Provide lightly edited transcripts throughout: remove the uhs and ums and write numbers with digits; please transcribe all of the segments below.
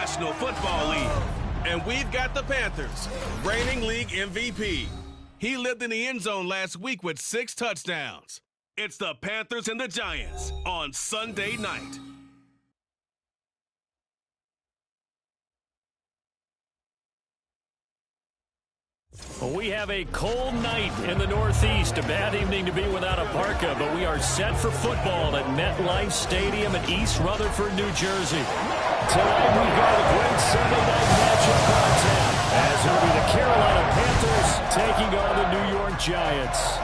National Football League. And we've got the Panthers, reigning league MVP. He lived in the end zone last week with 6 touchdowns. It's the Panthers and the Giants on Sunday night. We have a cold night in the Northeast. A bad evening to be without a parka, but we are set for football at MetLife Stadium in East Rutherford, New Jersey. Tonight we've got a great Sunday night matchup on tap, as it'll be the Carolina Panthers taking on the New York Giants.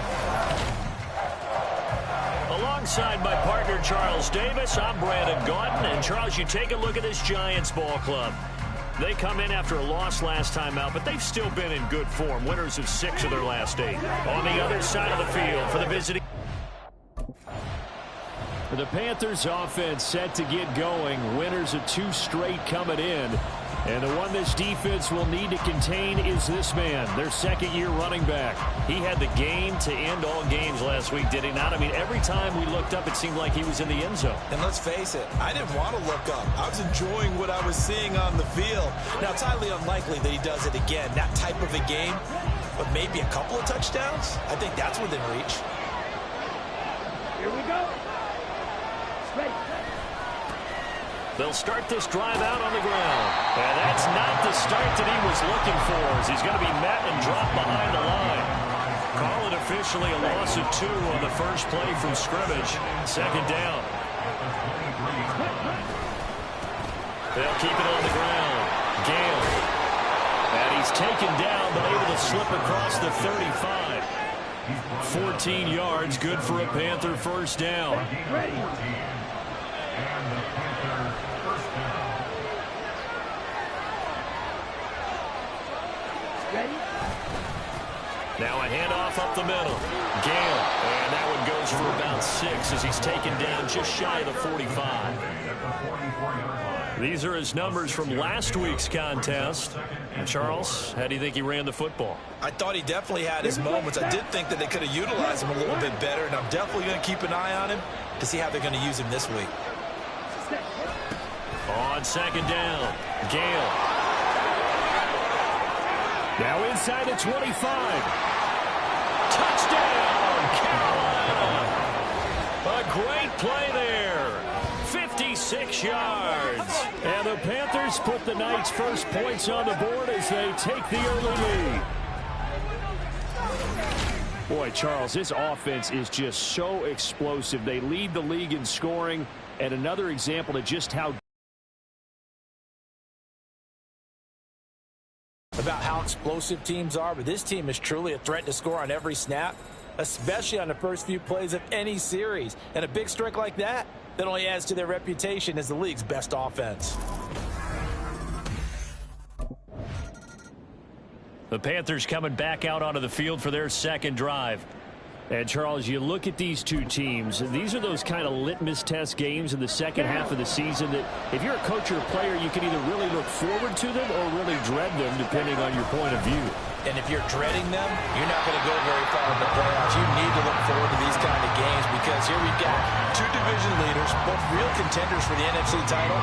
Alongside my partner Charles Davis, I'm Brandon Gaudin. And Charles, you take a look at this Giants ball club. They come in after a loss last time out, but they've still been in good form. Winners of 6 of their last 8. On the other side of the field for the visiting. The Panthers offense set to get going. Winners of 2 straight coming in. And the one this defense will need to contain is this man, their second-year running back. He had the game to end all games last week, did he not? I mean, every time we looked up, it seemed like he was in the end zone. And let's face it, I didn't want to look up. I was enjoying what I was seeing on the field. Now, it's highly unlikely that he does it again, that type of a game, but maybe a couple of touchdowns? I think that's within reach. Here we go. Straight. They'll start this drive out on the ground. And that's not the start that he was looking for, as he's going to be met and dropped behind the line. Call it officially a loss of 2 on the first play from scrimmage. Second down. They'll keep it on the ground. Gale. And he's taken down, but able to slip across the 35. 14 yards, good for a Panther first down. Now a handoff up the middle. Gale. And that one goes for about 6 as he's taken down just shy of the 45. These are his numbers from last week's contest. And Charles, how do you think he ran the football? I thought he definitely had his moments. I did think that they could have utilized him a little bit better, and I'm definitely going to keep an eye on him to see how they're going to use him this week. On second down, Gale. Now inside the 25. Touchdown, Carolina. A great play there. 56 yards. And the Panthers put the night's first points on the board as they take the early lead. Boy, Charles, this offense is just so explosive. They lead the league in scoring, and another example of just how about how explosive teams are, but this team is truly a threat to score on every snap, especially on the first few plays of any series. And a big strike like that only adds to their reputation as the league's best offense. The Panthers coming back out onto the field for their second drive. And, Charles, you look at these two teams, these are those kind of litmus test games in the second half of the season that if you're a coach or a player, you can either really look forward to them or really dread them, depending on your point of view. And if you're dreading them, you're not going to go very far in the playoffs. You need to look forward to these kind of games because here we've got 2 division leaders, both real contenders for the NFC title.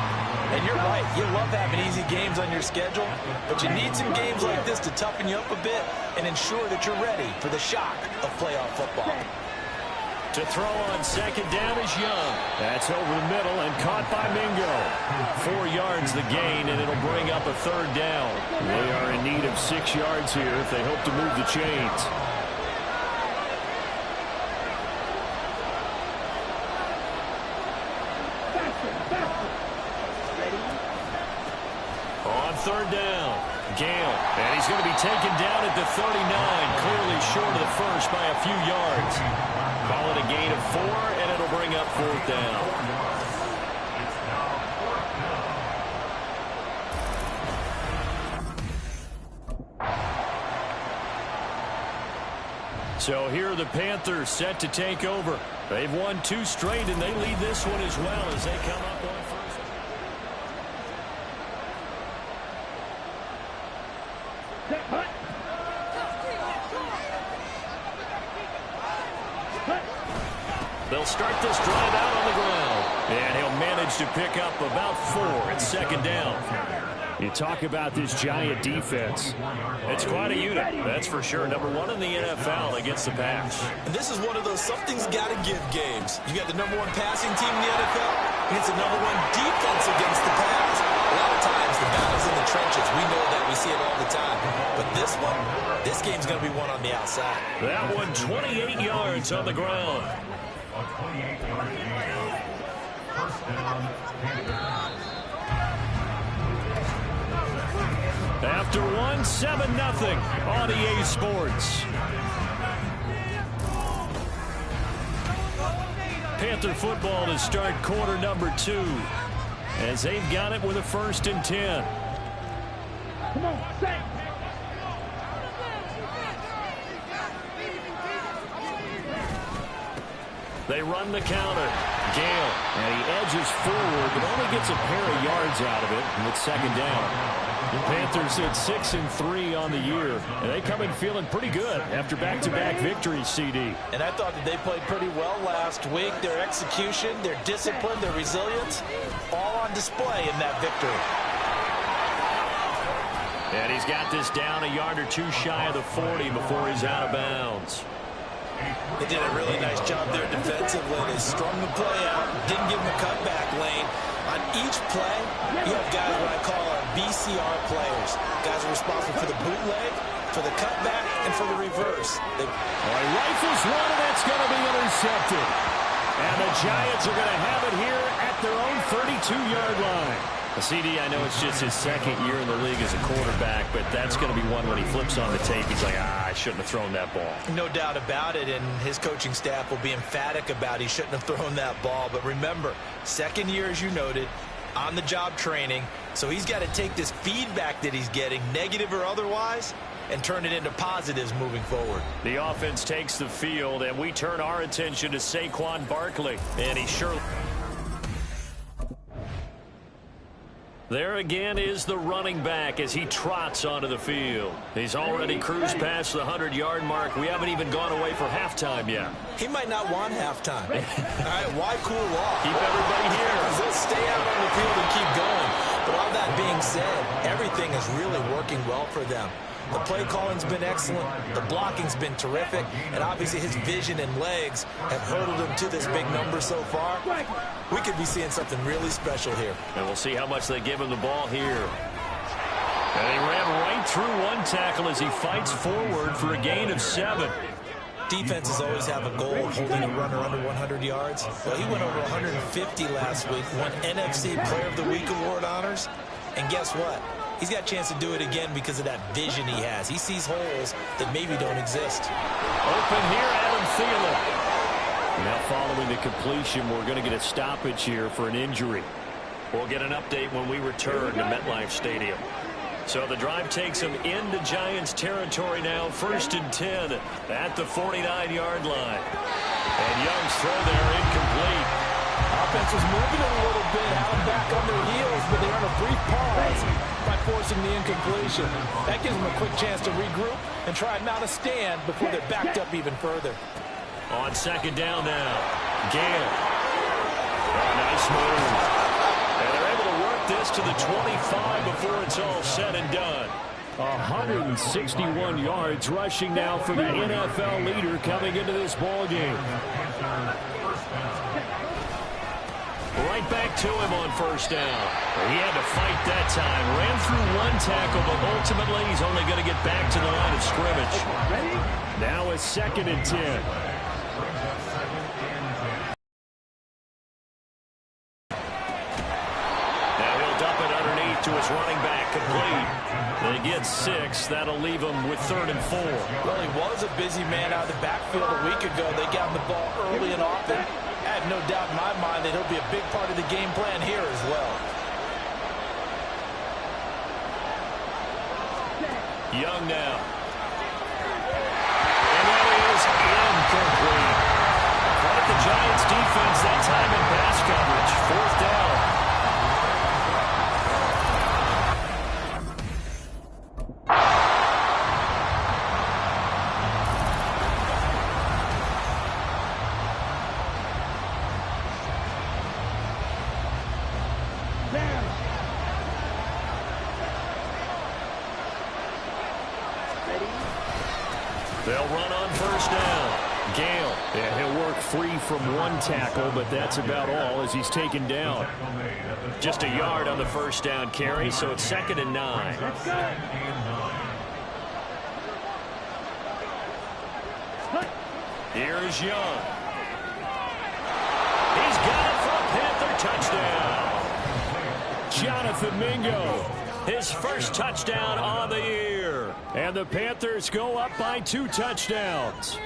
And you're right, you love having easy games on your schedule, but you need some games like this to toughen you up a bit and ensure that you're ready for the shock of playoff football. To throw on second down is Young. That's over the middle and caught by Mingo. 4 yards the gain, and it'll bring up a third down. They are in need of 6 yards here if they hope to move the chains. On third down, Gale. And he's going to be taken down at the 39, clearly short of the first by a few yards. Call it a gain of 4, and it'll bring up fourth down. So here are the Panthers set to take over. They've won 2 straight, and they lead this one as well as they come up on first. They'll start this drive out on the ground. And he'll manage to pick up about 4 at second down. You talk about this Giant defense. It's quite a unit, that's for sure. Number 1 in the NFL against the pass. And this is one of those something's got to give games. You got the number 1 passing team in the NFL against the number 1 defense against the pass. A lot of times the battle's in the trenches. We know that. We see it all the time. But this game's going to be won on the outside. That one 28 yards on the ground. After one, 7-0 on EA Sports. Panther football to start quarter number 2 as they've got it with a 1st and 10. Come on, set. They run the counter. Gale, and he edges forward, but only gets a pair of yards out of it, and it's 2nd down. The Panthers at 6-3 on the year, and they come in feeling pretty good after back-to-back victories, CD. And I thought that they played pretty well last week. Their execution, their discipline, their resilience, all on display in that victory. And he's got this down a yard or 2 shy of the 40 before he's out of bounds. They did a really nice job there defensively. They strung the play out, didn't give him a cutback lane. On each play, you have guys what I call our BCR players. Guys are responsible for the bootleg, for the cutback, and for the reverse. He rifles one, and that's going to be intercepted. And the Giants are going to have it here at their own 32-yard line. CD, I know it's just his 2nd year in the league as a quarterback, but that's going to be one when he flips on the tape. He's like, I shouldn't have thrown that ball. No doubt about it, and his coaching staff will be emphatic about he shouldn't have thrown that ball. But remember, 2nd year, as you noted, on-the-job training, so he's got to take this feedback that he's getting, negative or otherwise, and turn it into positives moving forward. The offense takes the field, and we turn our attention to Saquon Barkley, and he sure... There again is the running back as he trots onto the field. He's already cruised past the 100-yard mark. We haven't even gone away for halftime yet. He might not want halftime. All right, why cool off? Keep everybody here. Let's stay out on the field and keep going. But all that being said, everything is really working well for them. The play calling's been excellent. The blocking's been terrific. And obviously his vision and legs have hurdled him to this big number so far. We could be seeing something really special here. And we'll see how much they give him the ball here. And he ran right through one tackle as he fights forward for a gain of 7. Defenses always have a goal of holding a runner under 100 yards. Well, he went over 150 last week, won NFC Player of the Week award honors. And guess what? He's got a chance to do it again because of that vision he has. He sees holes that maybe don't exist. Open here, Adam Thielen. Now following the completion, we're going to get a stoppage here for an injury. We'll get an update when we return to MetLife Stadium. So the drive takes him into Giants territory now, 1st and 10 at the 49-yard line. And Young's throw there incomplete. Offense was moving it a little bit, out and back on their heels, but they earn a brief pause by forcing the incompletion. That gives them a quick chance to regroup and try and mount a stand before they're backed up even further. On 2nd down now, Gale. Nice move. And they're able to work this to the 25 before it's all said and done. 161 yards rushing now for the NFL leader coming into this ball game. Right back to him on 1st down. He had to fight that time. Ran through one tackle, but ultimately he's only going to get back to the line of scrimmage. Now it's 2nd and 10. Now he'll dump it underneath to his running back, complete. They get 6. That'll leave him with 3rd and 4. Well, he was a busy man out of the backfield a week ago. They got him the ball early and often. I have no doubt in my mind that he'll be a big part of the game plan here as well. Young now. And that is incomplete. But the Giants defense that time in pass coverage. 4th down. They'll run on first down. Gale. Yeah, he'll work free from one tackle, but that's about all as he's taken down. Just a yard on the first down carry, so it's 2nd and 9. Here's Young. He's got it for a Panther touchdown. Jonathan Mingo, his first touchdown on the year. And the Panthers go up by 2 touchdowns.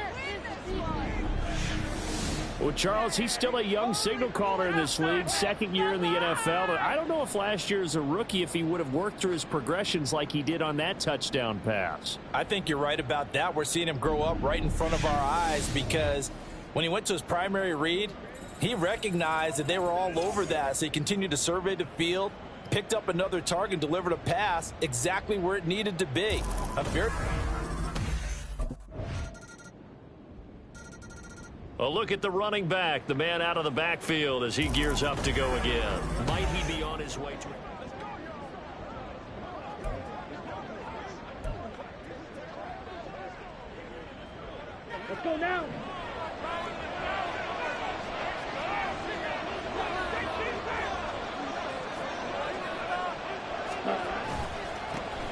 Well, Charles, he's still a young signal caller in this league, 2nd year in the NFL. But I don't know if last year as a rookie, if he would have worked through his progressions like he did on that touchdown pass. I think you're right about that. We're seeing him grow up right in front of our eyes because when he went to his primary read, he recognized that they were all over that. So he continued to survey the field, picked up another target, delivered a pass exactly where it needed to be. A look at the running back, the man out of the backfield as he gears up to go again. Might he be on his way to... Let's go now.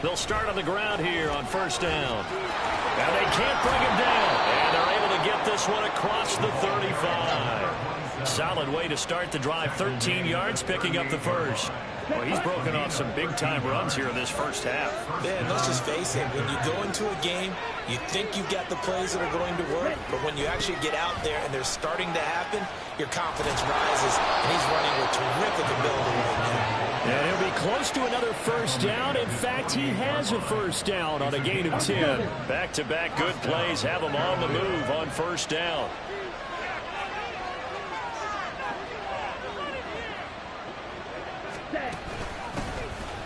They'll start on the ground here on first down. And they can't bring him down. And they're able to get this one across the 35. Solid way to start the drive. 13 yards, picking up the first. Well, he's broken off some big-time runs here in this first half. Man, let's just face it. When you go into a game, you think you've got the plays that are going to work. But when you actually get out there and they're starting to happen, your confidence rises. And he's running with terrific ability right now. And he'll be close to another first down. In fact, he has a first down on a gain of 10. Back-to-back good plays have him on the move on first down.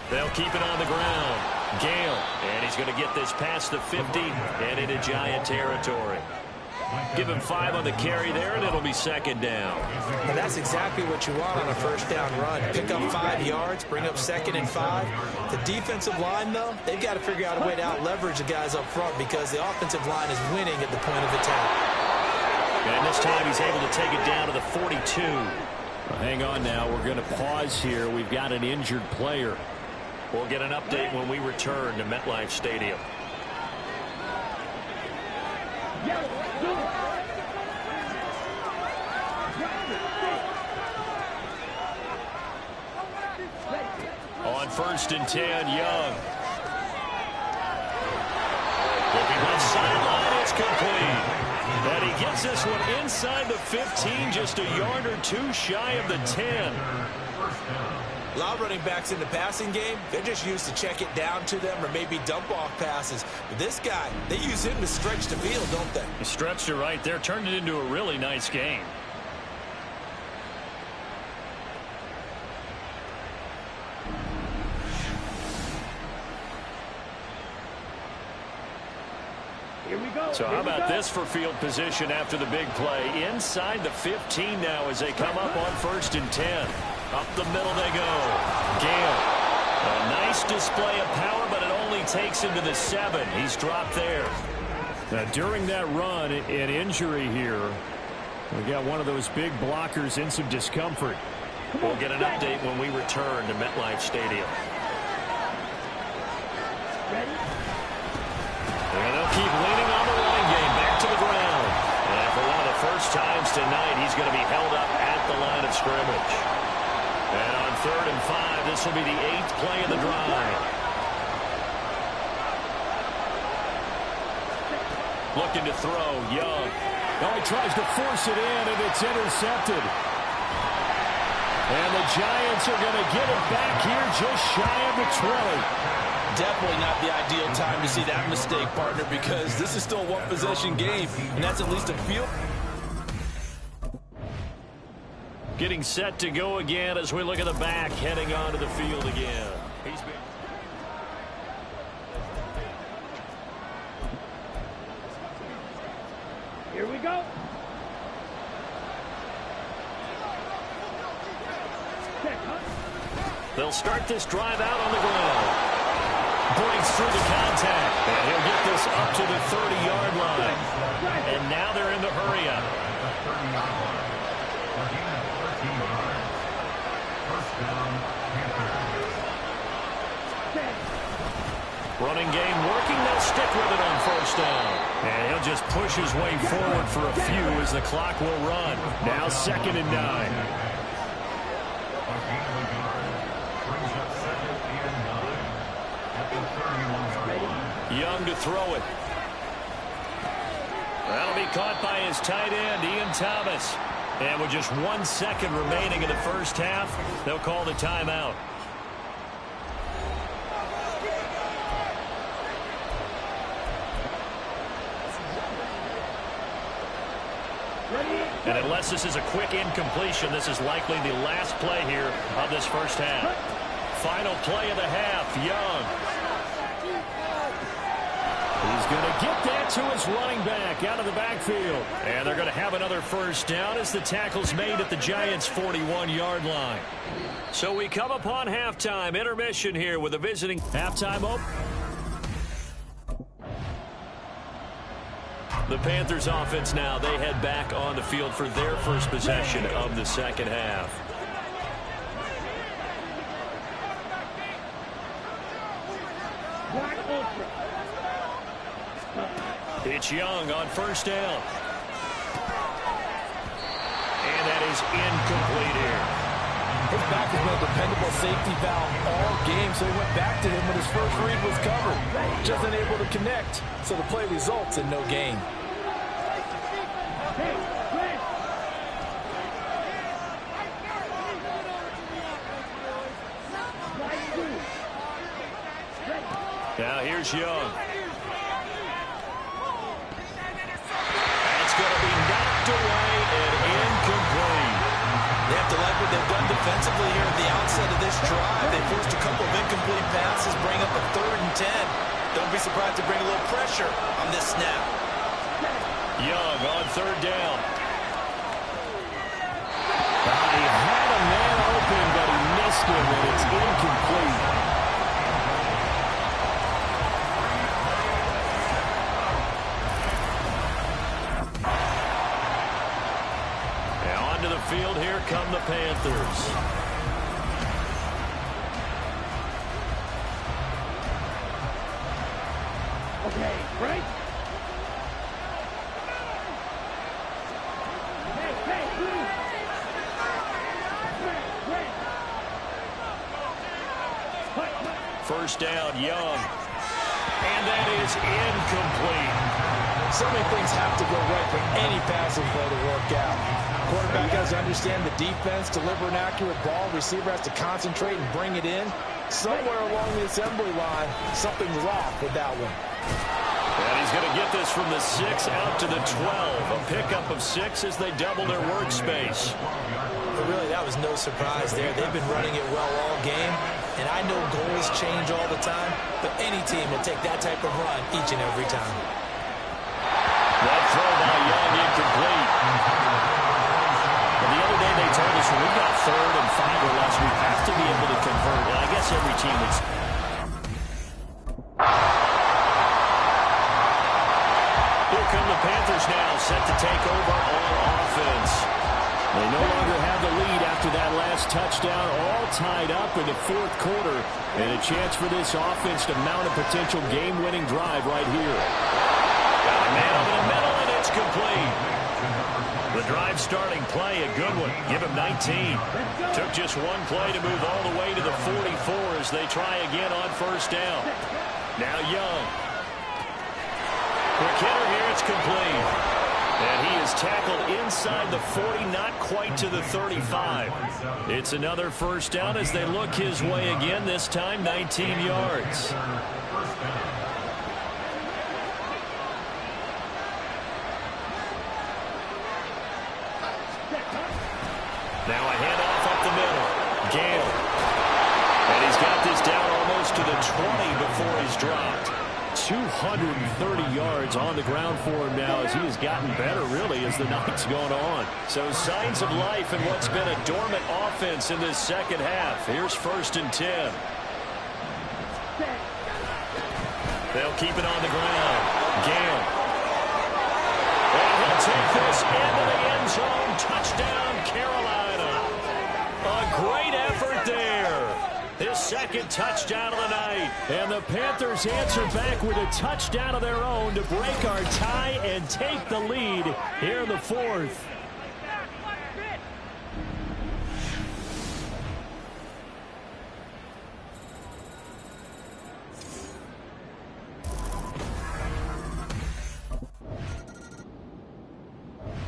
They'll keep it on the ground. Gale, and he's going to get this past the 50 and into Giant territory. Give him 5 on the carry there, and it'll be 2nd down. And that's exactly what you want on a first down run. Pick up 5 yards, bring up 2nd and 5. The defensive line, though, they've got to figure out a way to out-leverage the guys up front because the offensive line is winning at the point of attack. And this time he's able to take it down to the 42. Well, hang on now. We're going to pause here. We've got an injured player. We'll get an update when we return to MetLife Stadium. On 1st and 10, Young. Looking left sideline, it's complete. And he gets this one inside the 15, just a yard or 2 shy of the 10. A lot of running backs in the passing game, they're just used to check it down to them or maybe dump off passes. But this guy, they use him to stretch the field, don't they? He stretched it right there, turned it into a really nice game. Here we go. So how about this for field position after the big play? Inside the 15 now as they come up on 1st and 10. Up the middle they go. Gale. A nice display of power, but it only takes him to the 7. He's dropped there. Now, during that run, an injury here. We got one of those big blockers in some discomfort. We'll get an update when we return to MetLife Stadium. And they'll keep leaning on the running game back to the ground. And for one of the first times tonight, he's going to be held up at the line of scrimmage. And on 3rd and 5, this will be the 8th play of the drive. Looking to throw, Young. Oh, he tries to force it in, and it's intercepted. And the Giants are going to get it back here just shy of the 20. Definitely not the ideal time to see that mistake, partner, because this is still a one-possession game, and that's at least a field. Getting set to go again as we look at the back, heading onto the field again. Here we go. They'll start this drive out on the ground. breaks through the contact. And he'll get this up to the 30-yard line. And now they're in the hurry-up. Running game working. They'll stick with it on first down. And he'll just push his way forward for a few as the clock will run. Now 2nd and 9. Young to throw it. That'll be caught by his tight end, Ian Thomas. And with just 1 second remaining in the first half, they'll call the timeout. And unless this is a quick incompletion, this is likely the last play here of this first half. Final play of the half, Young. He's going to get that to his running back out of the backfield. And they're going to have another first down as the tackle's made at the Giants' 41-yard line. So we come upon halftime, intermission here with a visiting halftime open. The Panthers offense now, they head back on the field for their first possession of the second half. It's Young on first down. And that is incomplete here. His back has been a dependable safety valve all game, so he went back to him when his first read was covered. Just unable to connect, so the play results in no gain. Now here's Young. That's going to be knocked away and incomplete. They have to like what they've done defensively here at the outset of this drive. They forced a couple of incomplete passes, bring up a 3rd and 10. Don't be surprised to bring a little pressure on this snap. Young on 3rd down. He had a man open, but he missed him, and it's incomplete. The field, here come the Panthers. Okay, Frank. First down, Young. And that is incomplete. So many things have to go right for any passing play to work out. Quarterback has to understand the defense, deliver an accurate ball. Receiver has to concentrate and bring it in. Somewhere along the assembly line, something's off with that one. And he's going to get this from the 6 out to the 12. A pickup of 6 as they double their workspace. But really, that was no surprise there. They've been running it well all game. And I know goals change all the time, but any team will take that type of run each and every time. That throw by Young incomplete. The other day they told us when we got 3rd and 5 or less, we have to be able to convert. And I guess every team would. Here come the Panthers now, set to take over on offense. They no longer have the lead after that last touchdown, all tied up in the 4th quarter. And a chance for this offense to mount a potential game-winning drive right here. Got a man over the middle, and it's complete. The drive starting play, a good one. Give him 19. Took just 1 play to move all the way to the 44 as they try again on first down. Now Young. Quick hitter here, it's complete. And he is tackled inside the 40, not quite to the 35. It's another first down as they look his way again, this time 19 yards. Now a handoff up the middle. Gale. And he's got this down almost to the 20 before he's dropped. 230 yards on the ground for him now as he has gotten better, really, as the night's gone on. So signs of life in what's been a dormant offense in this second half. Here's 1st and 10. keep it on the ground. Gale. And he'll take this into the end zone. Touchdown, Carolina. A great effort there. His second touchdown of the night. And the Panthers answer back with a touchdown of their own to break our tie and take the lead here in the fourth.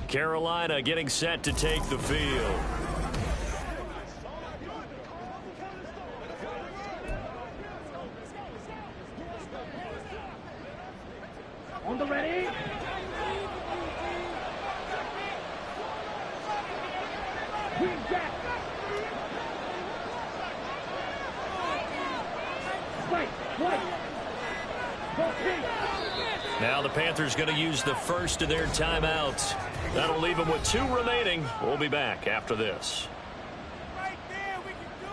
Carolina getting set to take the field. On the ready. Green Jack. Right, right. Now the Panthers going to use the first of their timeouts. That'll leave them with 2 remaining. We'll be back after this. Right there, we can do it.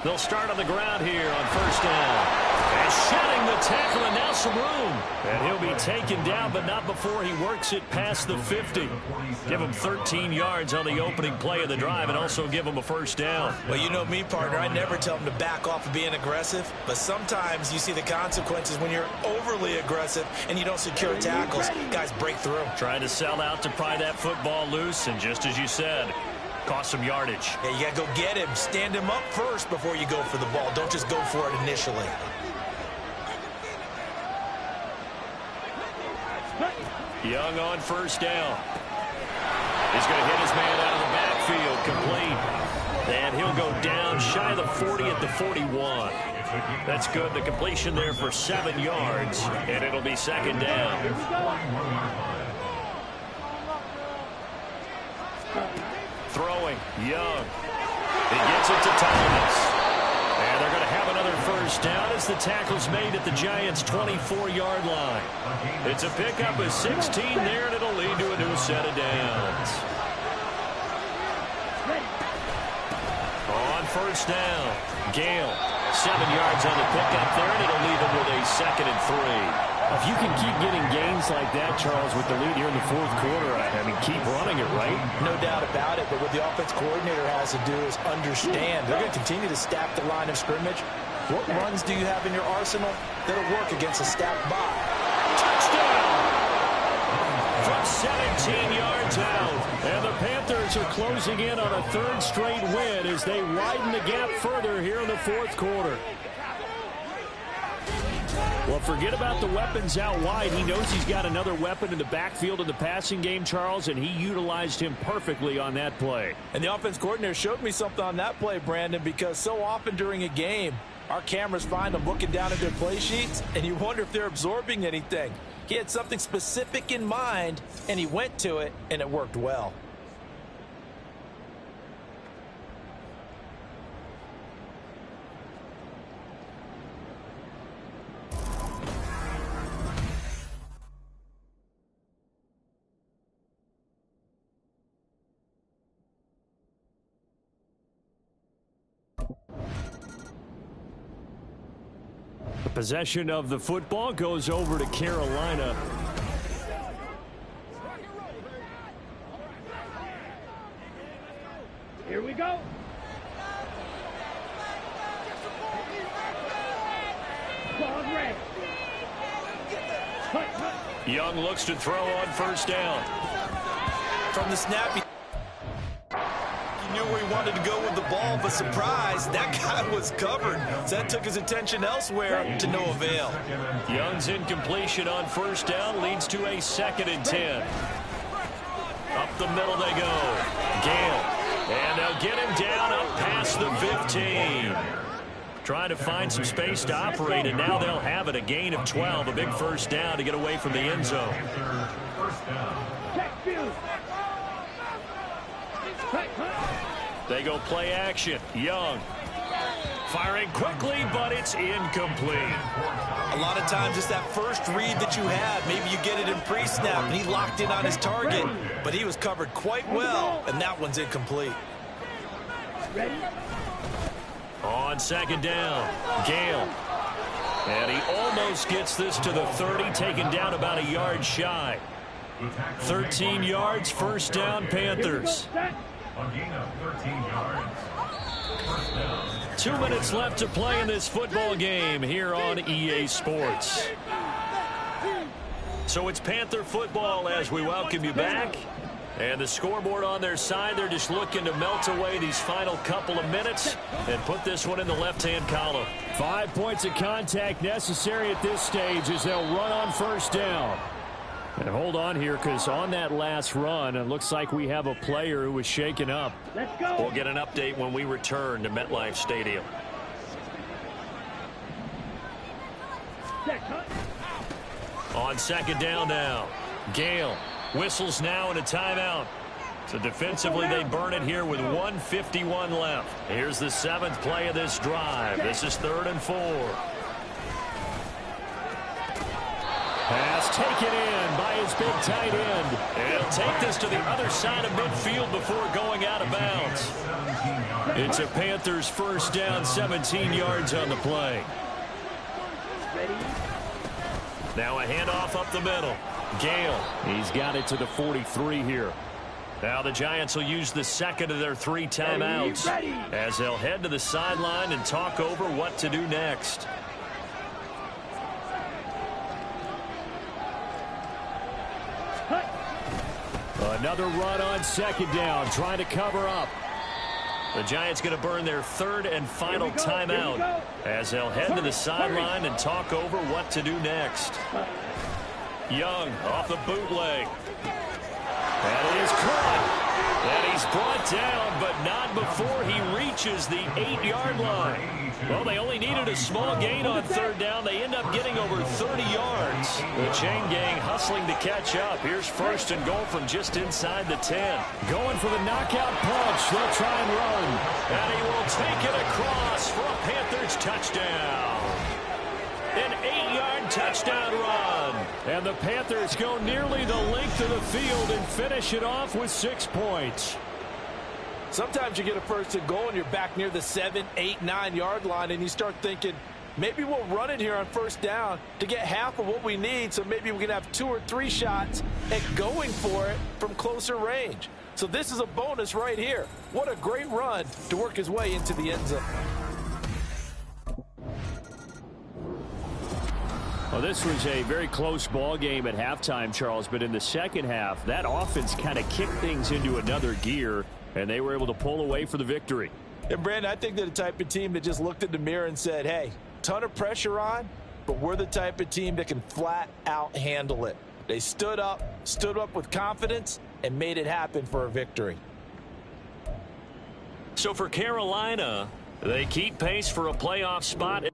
They'll start on the ground here on first down. And shedding the tackle, and now some room. And he'll be taken down, but not before he works it past the 50. Give him 13 yards on the opening play of the drive and also give him a first down. Well, you know me, partner. I never tell him to back off of being aggressive. But sometimes you see the consequences when you're overly aggressive and you don't secure tackles. Guys break through. Trying to sell out to pry that football loose, and just as you said, cost some yardage. Yeah, you got to go get him. Stand him up first before you go for the ball. Don't just go for it initially. Young on first down. He's going to hit his man out of the backfield, complete. And he'll go down shy of the 40 at the 41. That's good. The completion there for 7 yards, and it'll be second down. Throwing, Young. He gets it to Thomas. And they're going to have another first down as the tackle's made at the Giants' 24-yard line. It's a pickup of 16 there, and it'll lead to a new set of downs. On first down, Gale, 7 yards on the pickup there, and it'll leave him with a 2nd and 3. If you can keep getting gains like that, Charles, with the lead here in the fourth quarter, I mean, keep running it, right? No doubt about it, but what the offense coordinator has to do is understand they're going to continue to stack the line of scrimmage. What runs do you have in your arsenal that'll work against a stacked box? Touchdown! From 17 yards out. And the Panthers are closing in on a 3rd straight win as they widen the gap further here in the fourth quarter. Well, forget about the weapons out wide. He knows he's got another weapon in the backfield in the passing game, Charles, and he utilized him perfectly on that play. And the offense coordinator showed me something on that play, Brandon, because so often during a game, our cameras find them looking down at their play sheets, and you wonder if they're absorbing anything. He had something specific in mind, and he went to it, and it worked well. The possession of the football goes over to Carolina. Here we go. Ball red. Young looks to throw on first down. From the snap, he knew where he wanted to go with the ball, but surprise, that guy was covered. So that took his attention elsewhere to no avail. Young's incompletion on first down leads to a 2nd and 10. Up the middle they go. Gale. And they'll get him down up past the 15. Trying to find some space to operate, and now they'll have it. A gain of 12, a big first down to get away from the end zone. They go play action. Young Firing quickly, but it's incomplete. A lot of times it's that first read that you have. Maybe you get it in pre-snap, and he locked in on his target, but he was covered quite well, and that one's incomplete. Ready? On second down, Gale. And he almost gets this to the 30, taken down about a yard shy. 13 yards, first down, Panthers. A gain of 13 yards. First down. 2 minutes left to play in this football game here on EA Sports. So it's Panther football as we welcome you back. And the scoreboard on their side, they're just looking to melt away these final couple of minutes and put this one in the left-hand column. 5 points of contact necessary at this stage as they'll run on first down. And hold on here, because on that last run, it looks like we have a player who was shaken up. Let's go. We'll get an update when we return to MetLife Stadium. Set, cut. On second down now, Gale whistles now in a timeout. So defensively, they burn it here with 1:51 left. Here's the 7th play of this drive. This is 3rd and 4. Pass taken in by his big tight end. And he'll take this to the other side of midfield before going out of bounds. It's a Panthers first down, 17 yards on the play. Ready? Now a handoff up the middle. Gale. He's got it to the 43 here. Now the Giants will use the second of their 3 timeouts as they'll head to the sideline and talk over what to do next. Another run on second down, trying to cover up. The Giants going to burn their 3rd and final timeout as they'll head to the sideline and talk over what to do next. Young off the bootleg. And it is caught. And he's brought down, but not before he reaches the 8-yard line. Well, they only needed a small gain on 3rd down. They end up getting over 30 yards. The chain gang hustling to catch up. Here's 1st and goal from just inside the 10. Going for the knockout punch. They'll try and run. And he will take it across for a Panthers touchdown. An 8-yard touchdown run. And the Panthers go nearly the length of the field and finish it off with 6 points. Sometimes you get a 1st and goal and you're back near the 7, 8, 9-yard line, and you start thinking, maybe we'll run it here on 1st down to get half of what we need, so maybe we can have 2 or 3 shots at going for it from closer range. So this is a bonus right here. What a great run to work his way into the end zone. Well, this was a very close ball game at halftime, Charles, but in the second half, that offense kind of kicked things into another gear, and they were able to pull away for the victory. And, Brandon, I think they're the type of team that just looked in the mirror and said, hey, ton of pressure on, but we're the type of team that can flat out handle it. They stood up with confidence, and made it happen for a victory. So for Carolina, they keep pace for a playoff spot.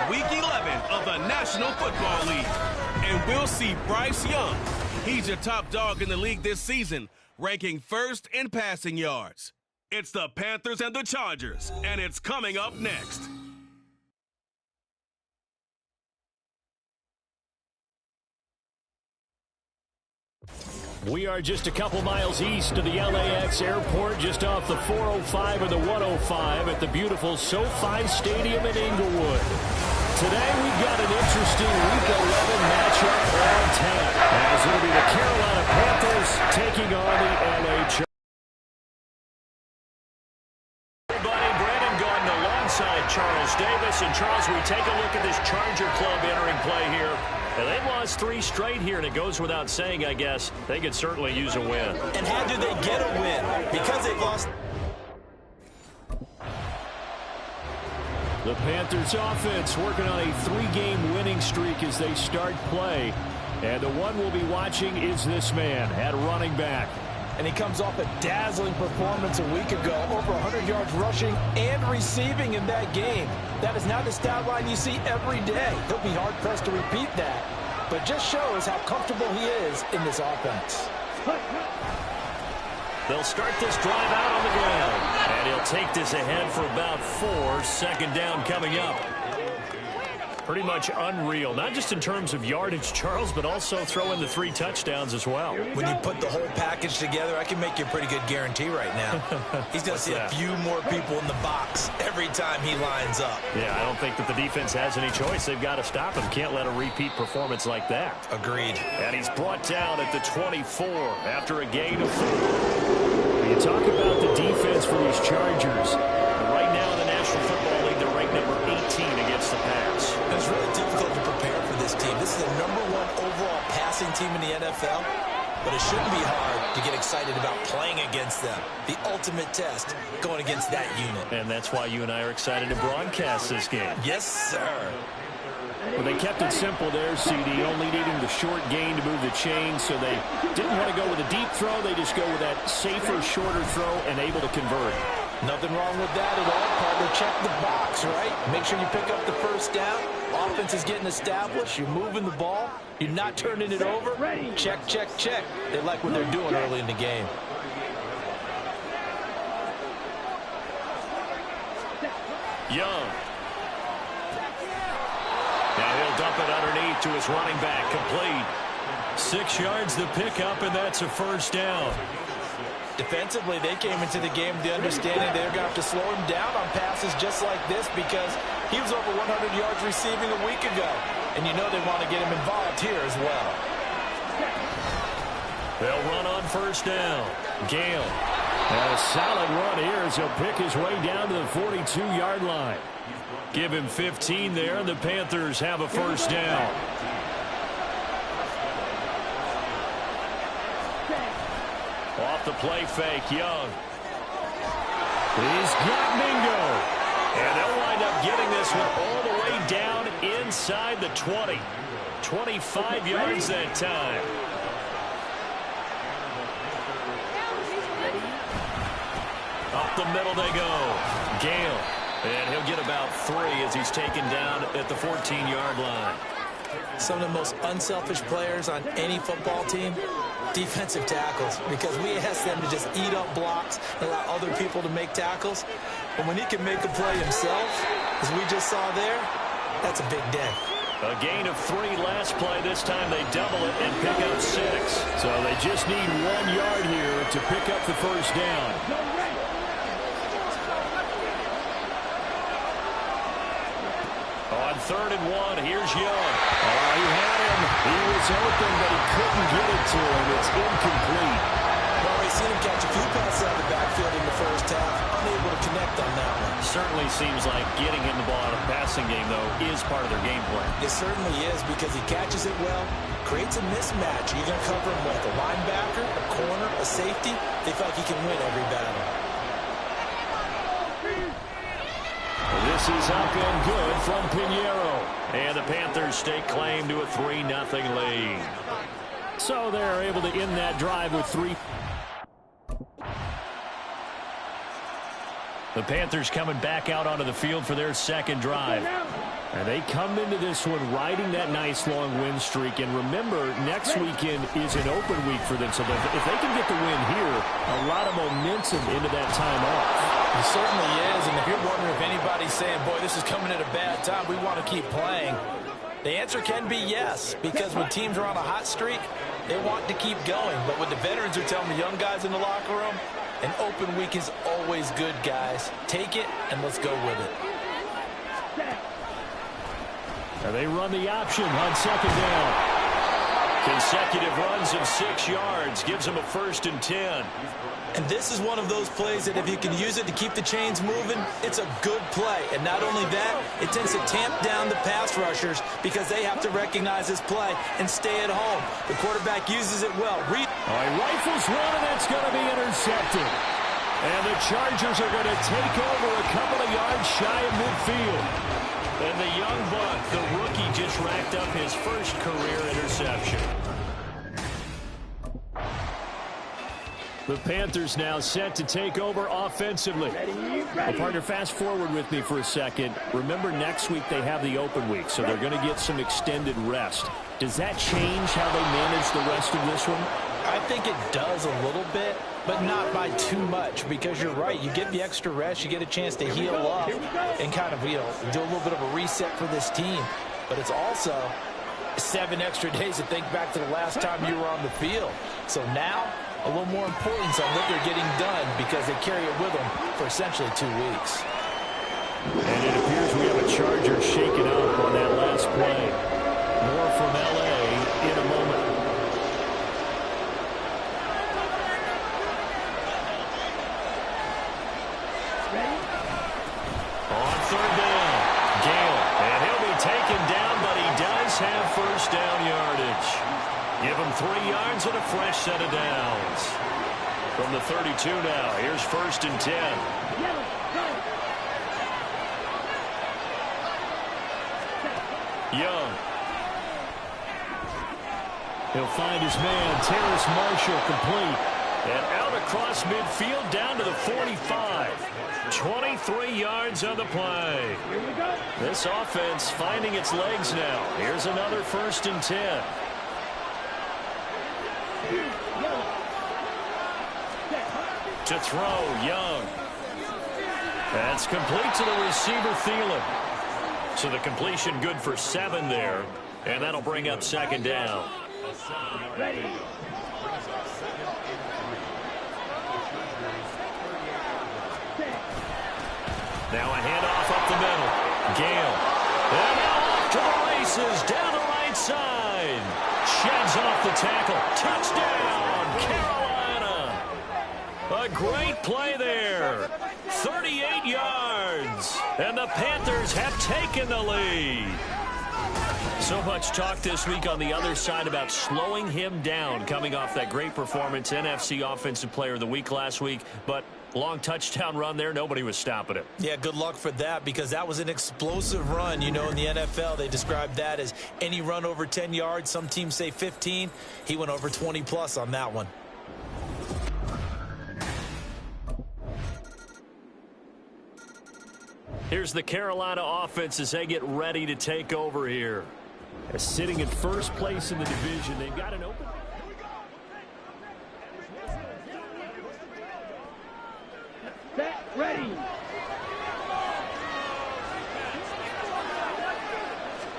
Week 11 of the National Football League. And we'll see Bryce Young. He's your top dog in the league this season, ranking first in passing yards. It's the Panthers and the Chargers, and it's coming up next. We are just a couple miles east of the LAX airport, just off the 405 or the 105 at the beautiful SoFi Stadium in Inglewood. Today we've got an interesting Week 11 matchup on tap, as it'll be the Carolina Panthers taking on the LA Chargers. Charles Davis. And Charles, we take a look at this Charger club entering play here. And they've lost 3 straight here, and it goes without saying, I guess, they could certainly use a win. And how do they get a win? Because they've lost. The Panthers offense working on a 3-game winning streak as they start play. And the one we'll be watching is this man at running back. And he comes off a dazzling performance a week ago, over 100 yards rushing and receiving in that game. That is now the stat line you see every day. He'll be hard-pressed to repeat that, but just shows how comfortable he is in this offense. They'll start this drive out on the ground, and he'll take this ahead for about 4. Second down coming up. Pretty much unreal, not just in terms of yardage, Charles, but also throw in the 3 touchdowns as well. When you put the whole package together, I can make you a pretty good guarantee right now. He's going to see a few more people in the box every time he lines up. Yeah, I don't think that the defense has any choice. They've got to stop him. Can't let a repeat performance like that. Agreed. And he's brought down at the 24 after a gain of 4. You talk about the defense for these Chargers. Right now in the National Football League, they're ranked number 18 against the pass. It's really difficult to prepare for this team. This is the #1 overall passing team in the NFL, but it shouldn't be hard to get excited about playing against them. The ultimate test going against that unit. And that's why you and I are excited to broadcast this game. Yes, sir. Well, they kept it simple there, CD, only needing the short gain to move the chains, so they didn't want to go with a deep throw. They just go with that safer, shorter throw and able to convert. Nothing wrong with that at all, partner. Check the box, right? Make sure you pick up the first down. Offense is getting established. You're moving the ball. You're not turning it over. Check, check, check. They like what they're doing early in the game. Young. Now he'll dump it underneath to his running back. Complete. 6 yards the pickup, and that's a first down. Defensively, they came into the game with the understanding they're going to have to slow him down on passes just like this because he was over 100 yards receiving a week ago. And you know they want to get him involved here as well. They'll run on first down. Gale. And a solid run here as he'll pick his way down to the 42-yard line. Give him 15 there, and the Panthers have a first down. Off the play fake, Young. He's got Mingo. And they'll wind up getting this one all the way down inside the 20. 25 yards that time. Up the middle they go. Gale. And he'll get about 3 as he's taken down at the 14-yard line. Some of the most unselfish players on any football team, defensive tackles, because we ask them to just eat up blocks and allow other people to make tackles. But when he can make a play himself, as we just saw there, that's a big day. A gain of 3 last play. This time they double it and pick up 6. So they just need 1 yard here to pick up the first down. On 3rd and 1, here's Young. Oh, he had him. He was open, but he couldn't get it to him. It's incomplete. Well, we've seen him catch a few passes out of the backfield in the first half. Unable to connect on that one. Certainly seems like getting him the ball out of the passing game, though, is part of their game plan. It certainly is because he catches it well, creates a mismatch. You're going to cover him like a linebacker, a corner, a safety. They feel like he can win every battle. This is up and good from Pinheiro. And the Panthers stake claim to a 3-0 lead. So they're able to end that drive with 3. The Panthers coming back out onto the field for their second drive. And they come into this one riding that nice long win streak. And remember, next weekend is an open week for them. So if they can get the win here, a lot of momentum into that time off. It certainly is. And if you're wondering if anybody's saying, boy, this is coming at a bad time, we want to keep playing, the answer can be yes. Because when teams are on a hot streak, they want to keep going. But what the veterans are telling the young guys in the locker room, an open week is always good, guys. Take it, and let's go with it. And they run the option on second down. Consecutive runs of 6 yards gives them a 1st and 10. And this is one of those plays that if you can use it to keep the chains moving, it's a good play. And not only that, it tends to tamp down the pass rushers because they have to recognize this play and stay at home. The quarterback uses it well. All right, rifles one, and it's going to be intercepted. And the Chargers are going to take over a couple of yards shy of midfield. And the young buck, the rookie, just racked up his first career interception. The Panthers now set to take over offensively. Well, partner, fast forward with me for a second. Remember, next week they have the open week, so they're going to get some extended rest. Does that change how they manage the rest of this one? I think it does a little bit, but not by too much, because you're right. You get the extra rest, you get a chance to heal up and kind of, do a little bit of a reset for this team. But it's also 7 extra days to think back to the last time you were on the field. So now, a little more importance on what they're getting done because they carry it with them for essentially 2 weeks. And it appears we have a Charger shaken up on that last play. More from L.A. in a moment. On 3rd down, Gale. And he'll be taken down, but he does have 1st down yardage. Give him 3 yards and a fresh set of downs. From the 32 now, here's 1st and 10. Young. He'll find his man, Terrace Marshall, complete. And out across midfield down to the 45. 23 yards on the play. This offense finding its legs now. Here's another 1st and 10. To throw, Young. That's complete to the receiver, Thielen. So the completion good for 7 there. And that'll bring up 2nd down. Ready. Now a handoff up the middle. Gale. And now off to the races down the right side. Sheds off the tackle. Touchdown, Carolina. A great play there. 38 yards. And the Panthers have taken the lead. So much talk this week on the other side about slowing him down coming off that great performance, NFC Offensive Player of the Week last week. But long touchdown run there, nobody was stopping it. Yeah, good luck for that because that was an explosive run. In the NFL, they described that as any run over 10 yards. Some teams say 15. He went over 20-plus on that one. Here's the Carolina offense as they get ready to take over here. Sitting in 1st place in the division, they've got an open. Set. Ready.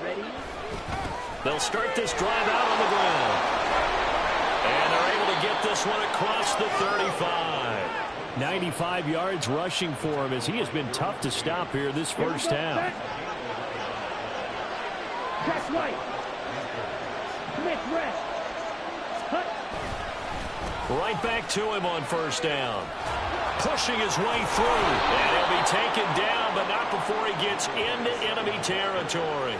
Ready. They'll start this drive out on the ground. And they're able to get this one across the 35. 95 yards rushing for him as he has been tough to stop here this first half. Check right. Smith rest. Cut. Right back to him on 1st down. Pushing his way through. And he'll be taken down, but not before he gets into enemy territory.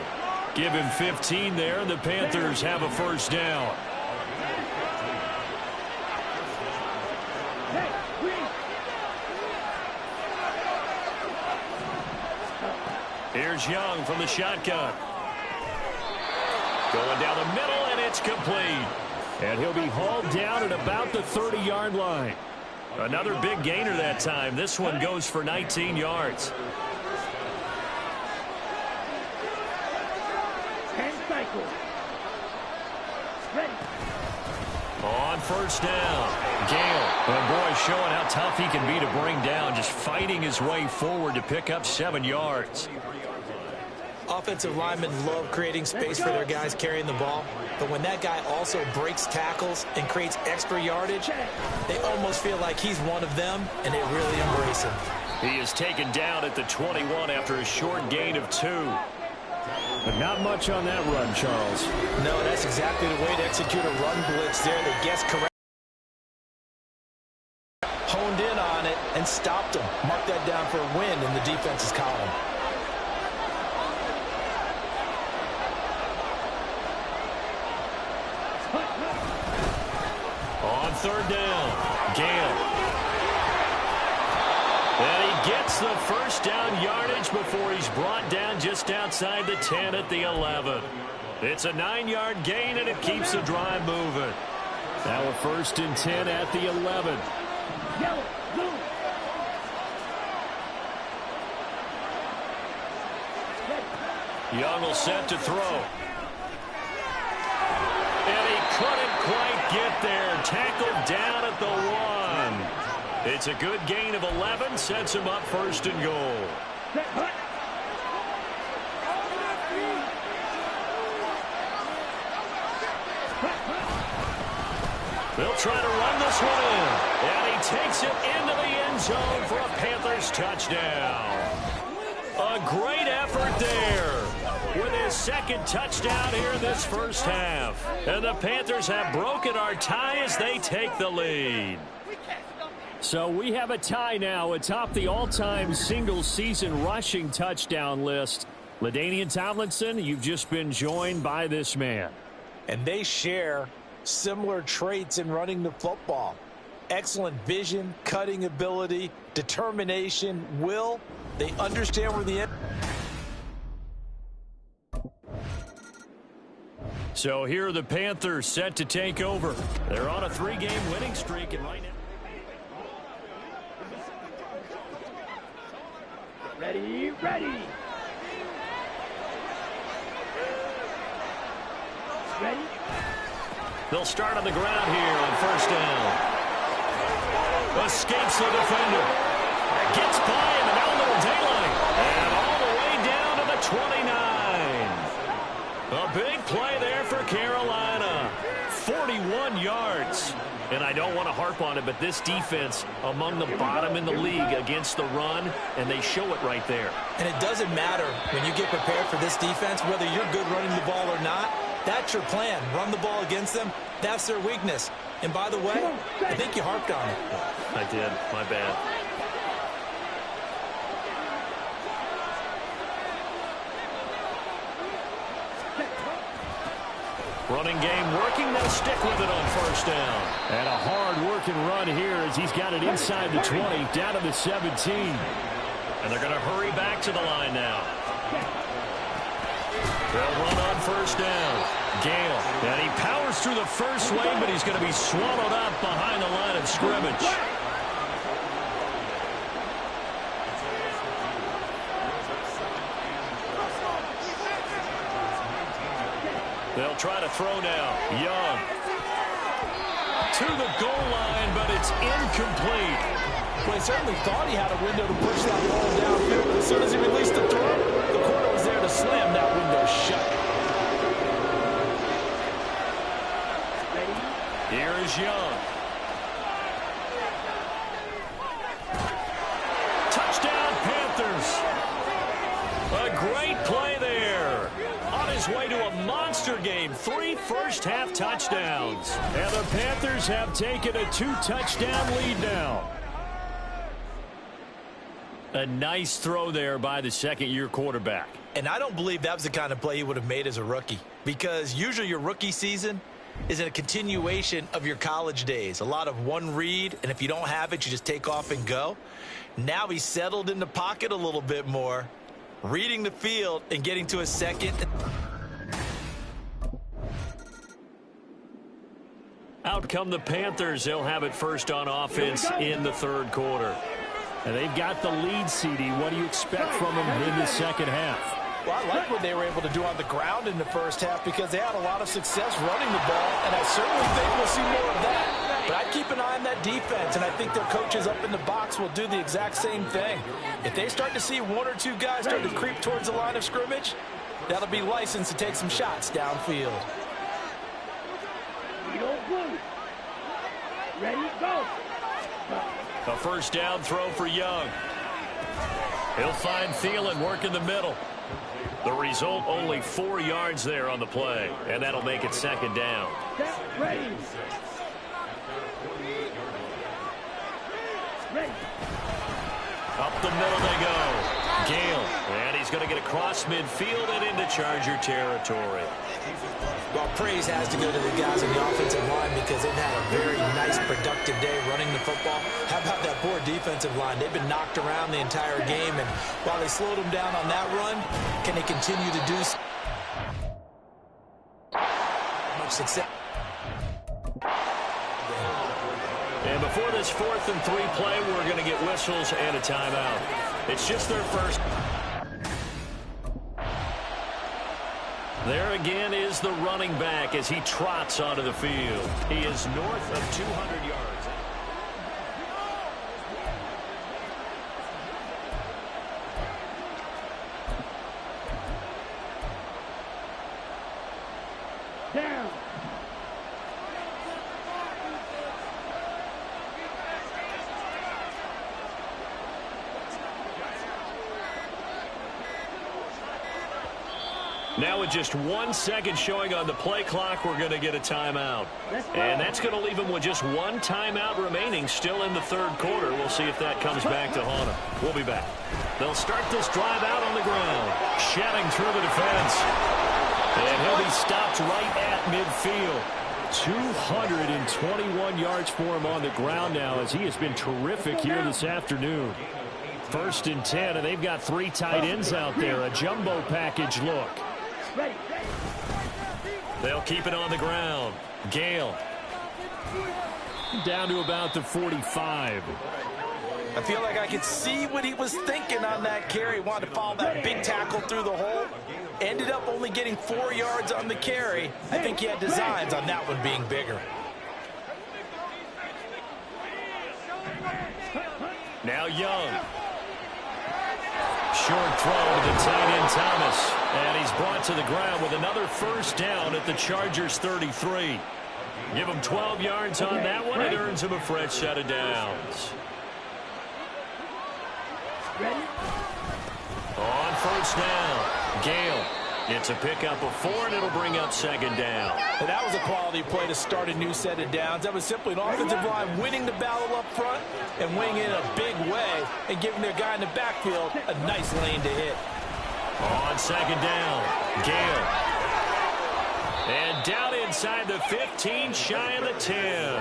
Give him 15 there, and the Panthers have a 1st down. Here's Young from the shotgun. Going down the middle, and it's complete. And he'll be hauled down at about the 30-yard line. Another big gainer that time. This one goes for 19 yards. 10 cycles. Ready. On first down, Gale. And boy, showing how tough he can be to bring down, just fighting his way forward to pick up 7 yards. Offensive linemen love creating space for their guys carrying the ball, but when that guy also breaks tackles and creates extra yardage, they almost feel like he's one of them, and they really embrace him. He is taken down at the 21 after a short gain of 2. But not much on that run, Charles. No, that's exactly the way to execute a run blitz there that gets correct. Honed in on it and stopped him. Mark that down for a win in the defense's column. On third down, Gale. And he gets the first down yardage before he's brought down just outside the 10 at the 11. It's a 9-yard gain, and it keeps the drive moving. Now a 1st and 10 at the 11. Yellow, blue. Young will set to throw. And he couldn't quite get there. Tackled down at the 1. It's a good gain of 11. Sets him up 1st and goal. Set, hut. They'll try to run this one in. And he takes it into the end zone for a Panthers touchdown. A great effort there with his 2nd touchdown here in this first half. And the Panthers have broken our tie as they take the lead. So we have a tie now atop the all-time single-season rushing touchdown list. LaDainian Tomlinson, you've just been joined by this man. And they share similar traits in running the football. Excellent vision, cutting ability, determination, will. They understand where the end. So here are the Panthers set to take over. They're on a 3-game winning streak, and right now. Ready, ready. Ready. They'll start on the ground here on first down. Escapes the defender. Gets by in the middle of daylight. And all the way down to the 29. A big play there for Carolina. 41 yards. And I don't want to harp on it, but this defense among the bottom in the league against the run, and they show it right there. And it doesn't matter when you get prepared for this defense, whether you're good running the ball or not. That's your plan. Run the ball against them. That's their weakness. And by the way, I think you harped on it. I did. My bad. Running game working. They'll stick with it on first down. And a hard-working run here as he's got it inside the 20, down to the 17. And they're going to hurry back to the line now. They'll run on first down. Gale. And he powers through the first wave, but he's going to be swallowed up behind the line of scrimmage. They'll try to throw now. Young. To the goal line, but it's incomplete. Well, he certainly thought he had a window to push that ball downfield, but as soon as he released the throw, the corner was there to slam that window shut. Here is Young. Touchdown, Panthers. A great play there. On his way to a monster game. 3 first-half touchdowns. And the Panthers have taken a 2-touchdown lead now. A nice throw there by the second-year quarterback. And I don't believe that was the kind of play he would have made as a rookie, because usually your rookie season is a continuation of your college days. A lot of one read, and if you don't have it, you just take off and go. Now he's settled in the pocket a little bit more, reading the field and getting to a second. Out Out come the Panthers. They'll have it first on offense in the third quarter. And they've got the lead, CD. What do you expect from them in the second half? Well, I like what they were able to do on the ground in the first half because they had a lot of success running the ball, and I certainly think we'll see more of that. But I'd keep an eye on that defense, and I think their coaches up in the box will do the exact same thing. If they start to see one or two guys start to creep towards the line of scrimmage, that'll be licensed to take some shots downfield. Ready, go. A first down throw for Young. He'll find Thielen working the middle. The result, only 4 yards there on the play, and that'll make it second down. Ready. Ready. Up the middle they go. Gale, and he's going to get across midfield and into Charger territory. Well, praise has to go to the guys on the offensive line because they've had a very nice, productive day running the football. How about that poor defensive line? They've been knocked around the entire game, and while they slowed them down on that run, can they continue to do so? Much success. And before this 4th and 3 play, we're going to get whistles and a timeout. It's just their first. There again is the running back as he trots onto the field. He is north of 200 yards. Down. Now with just 1 second showing on the play clock, we're going to get a timeout. And that's going to leave them with just 1 timeout remaining still in the third quarter. We'll see if that comes back to haunt them. We'll be back. They'll start this drive out on the ground, shedding through the defense. And he'll be stopped right at midfield. 221 yards for him on the ground now as he has been terrific here this afternoon. 1st and 10, and they've got 3 tight ends out there. A jumbo package look. They'll keep it on the ground. Gale. Down to about the 45. I feel like I could see what he was thinking on that carry. Wanted to follow that big tackle through the hole. Ended up only getting 4 yards on the carry. I think he had designs on that one being bigger. Now Young. Short throw to the tight end Thomas. And he's brought to the ground with another first down at the Chargers 33. Give him 12 yards on that one. It earns him a fresh set of downs. On first down, Gale. It's a pickup of 4, and it'll bring up second down. And that was a quality play to start a new set of downs. That was simply an offensive line winning the battle up front and winning it in a big way and giving their guy in the backfield a nice lane to hit. On second down, Gale. And down inside the 15, shy of the 10.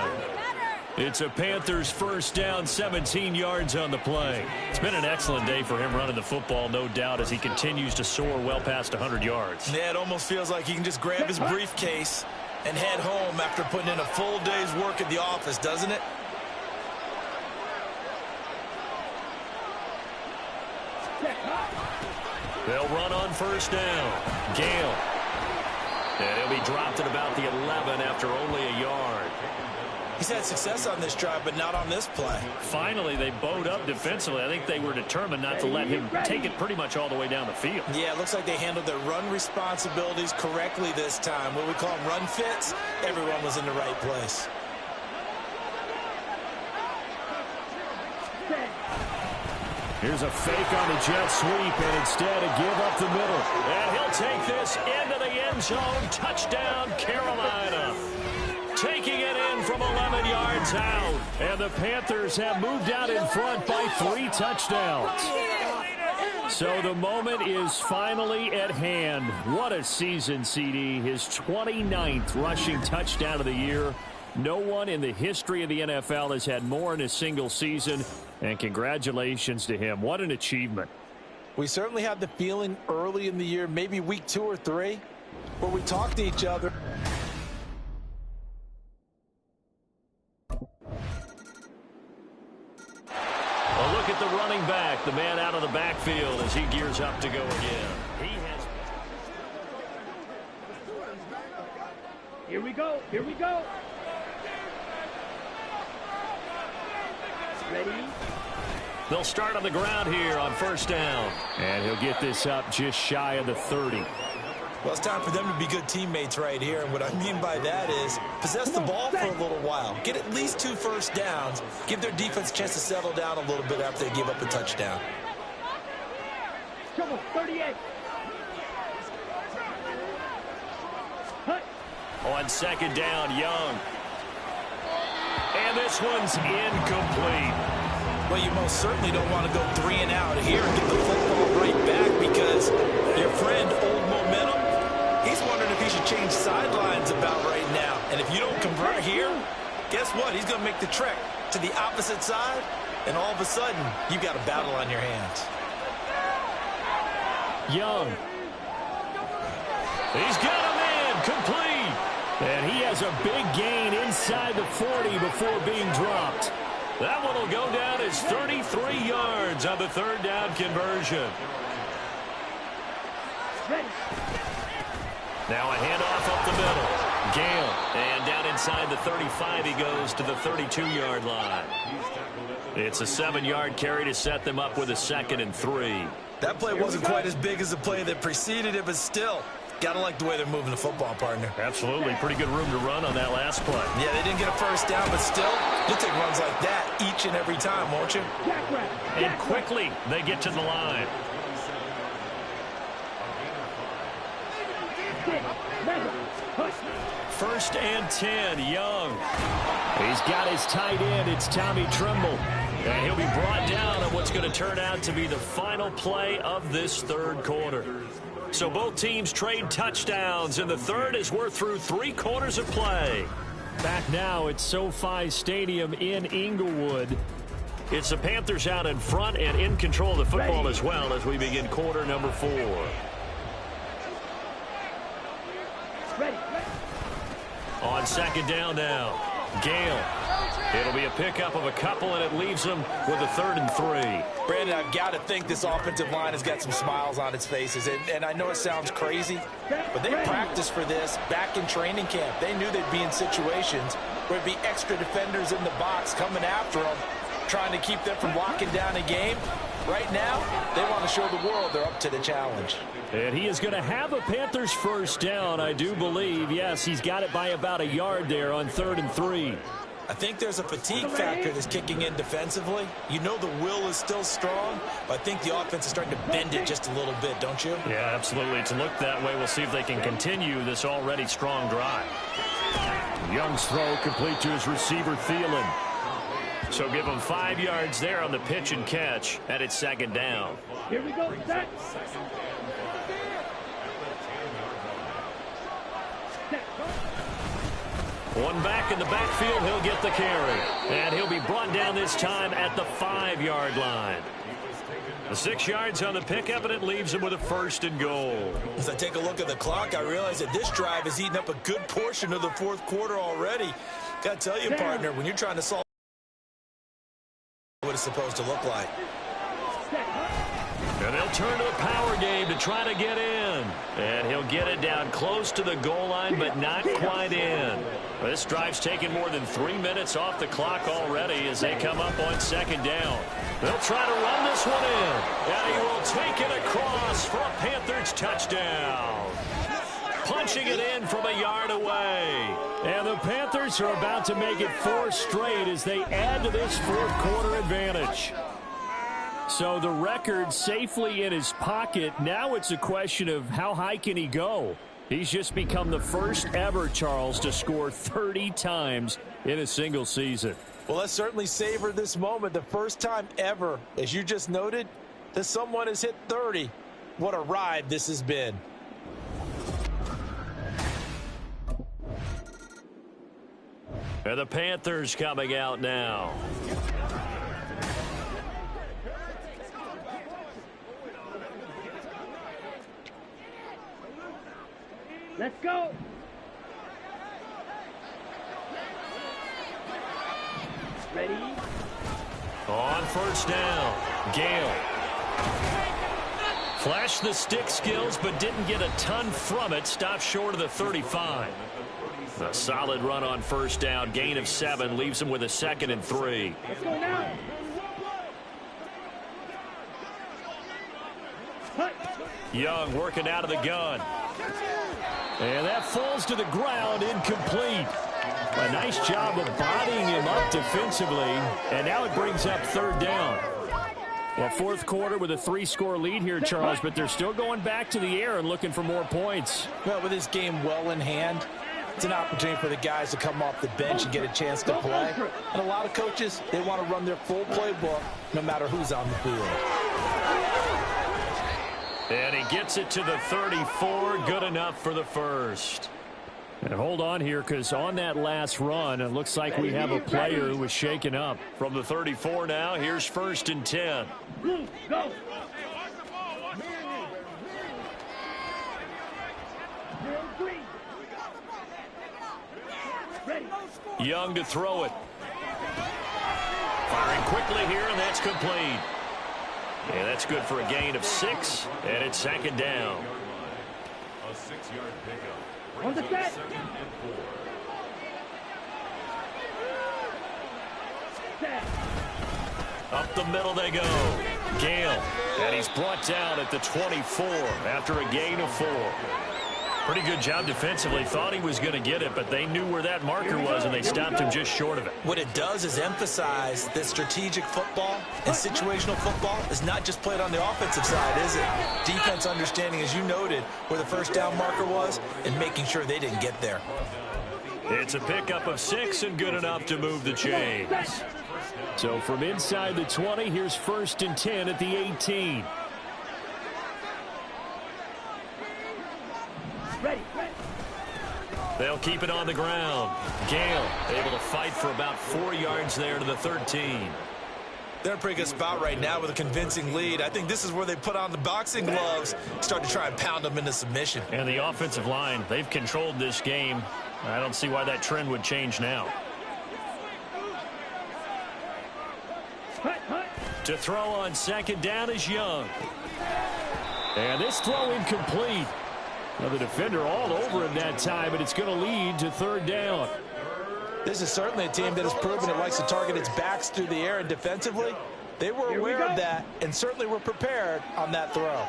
It's a Panthers first down, 17 yards on the play. It's been an excellent day for him running the football, no doubt, as he continues to soar well past 100 yards. Yeah, it almost feels like he can just grab his briefcase and head home after putting in a full day's work at the office, doesn't it? They'll run on first down. Gale. And he'll be dropped at about the 11 after only a yard. He's had success on this drive, but not on this play. Finally, they bowed up defensively. I think they were determined not to let him take it pretty much all the way down the field. Yeah, it looks like they handled their run responsibilities correctly this time. What we call them run fits, everyone was in the right place. Here's a fake on the jet sweep, and instead a give up the middle. And he'll take this into the end zone. Touchdown, Carolina. Taking it in from 11 yards out. And the Panthers have moved out in front by 3 touchdowns. So the moment is finally at hand. What a season, CD. His 29th rushing touchdown of the year. No one in the history of the NFL has had more in a single season. And congratulations to him. What an achievement. We certainly had the feeling early in the year, maybe week 2 or 3, where we talked to each other. back, the man out of the backfield as he gears up to go again. Here we go. Here we go. Ready? They'll start on the ground here on first down. And he'll get this up just shy of the 30. Well, it's time for them to be good teammates right here. And what I mean by that is possess the ball for a little while. Get at least 2 first downs. Give their defense a chance to settle down a little bit after they give up a touchdown. Trouble, 38. Hut. On second down, Young. And this one's incomplete. Well, you most certainly don't want to go 3 and out here and get the football right back because your friend, Old Momentum, he's wondering if he should change sidelines about right now. And if you don't convert here, guess what? He's going to make the trek to the opposite side, and all of a sudden, you've got a battle on your hands. Young. He's got him in, complete. And he has a big gain inside the 40 before being dropped. That one will go down as 33 yards on the third down conversion. Now a handoff up the middle. Gale. And down inside the 35, he goes to the 32-yard line. It's a 7-yard carry to set them up with a 2nd and 3. That play wasn't quite as big as the play that preceded it, but still, got to like the way they're moving the football, partner. Absolutely. Pretty good room to run on that last play. Yeah, they didn't get a first down, but still, you'll take runs like that each and every time, won't you? And quickly, they get to the line. First and 10, Young. He's got his tight end. It's Tommy Tremble. And he'll be brought down on what's going to turn out to be the final play of this third quarter. So both teams trade touchdowns, and the third as we're through 3 quarters of play. Back now at SoFi Stadium in Inglewood. It's the Panthers out in front and in control of the football as well as we begin quarter number 4. On second down now, Gale. It'll be a pickup of a couple, and it leaves them with a 3rd and 3. Brandon, I've got to think this offensive line has got some smiles on its faces. And I know it sounds crazy, but they practiced for this back in training camp. They knew they'd be in situations where there'd be extra defenders in the box coming after them, trying to keep them from locking down a game. Right now, they want to show the world they're up to the challenge. And he is going to have a Panthers first down, I do believe. Yes, he's got it by about a yard there on 3rd and 3. I think there's a fatigue factor that's kicking in defensively. You know the will is still strong, but I think the offense is starting to bend it just a little bit, don't you? Yeah, absolutely. It's looked that way. We'll see if they can continue this already strong drive. Young's throw complete to his receiver, Thielen. So give him 5 yards there on the pitch and catch, and it's second down. Here we go, set. One back in the backfield, he'll get the carry. And he'll be brought down this time at the 5-yard line. The 6 yards on the pickup, and it leaves him with a 1st and goal. As I take a look at the clock, I realize that this drive has eaten up a good portion of the 4th quarter already. Got to tell you, partner, when you're trying to solve what it's supposed to look like. And they'll turn to the power game to try to get in. And he'll get it down close to the goal line, but not quite in. This drive's taken more than 3 minutes off the clock already as they come up on second down. They'll try to run this one in. And he will take it across for a Panthers touchdown. Punching it in from a yard away. And the Panthers are about to make it 4 straight as they add to this 4th quarter advantage. So the record safely in his pocket. Now it's a question of how high can he go. He's just become the first ever, Charles, to score 30 times in a single season. Well, let's certainly savor this moment. The first time ever, as you just noted, that someone has hit 30. What a ride this has been. And the Panthers coming out now. Let's go. Ready? On first down, Gale. Flashed the stick skills, but didn't get a ton from it. Stopped short of the 35. A solid run on first down. Gain of 7 leaves him with a 2nd and 3. Let's go now. Young working out of the gun. And that falls to the ground, incomplete. A nice job of bodying him up defensively. And now it brings up 3rd down. Well, 4th quarter with a 3-score lead here, Charles, but they're still going back to the air and looking for more points. Well, with this game well in hand, it's an opportunity for the guys to come off the bench and get a chance to play. And a lot of coaches, they want to run their full playbook no matter who's on the field. And he gets it to the 34. Good enough for the first. And hold on here, because on that last run, it looks like we have a player who was shaken up. From the 34 now, here's 1st and 10. Go. Young to throw it. Firing quickly here, and that's complete. And that's good for a gain of 6, and it's 2nd down. A 6-yard pickup. On the set. Up the middle they go. Gale, and he's brought down at the 24 after a gain of 4. Pretty good job defensively. Thought he was going to get it, but they knew where that marker was, and they stopped him just short of it. What it does is emphasize that strategic football and situational football is not just played on the offensive side, is it? Defense understanding, as you noted, where the 1st down marker was and making sure they didn't get there. It's a pickup of 6 and good enough to move the chains. So from inside the 20, here's 1st and 10 at the 18. Ready. They'll keep it on the ground. Gale able to fight for about 4 yards there to the 13. They're in a pretty good spot right now with a convincing lead. I think this is where they put on the boxing gloves, start to try and pound them into submission. And the offensive line, they've controlled this game. I don't see why that trend would change now. To throw on 2nd down is Young. And this throw incomplete. Well, the defender all over him that time, but it's going to lead to 3rd down. This is certainly a team that has proven it likes to target its backs through the air, and defensively, they were aware of that and certainly were prepared on that throw.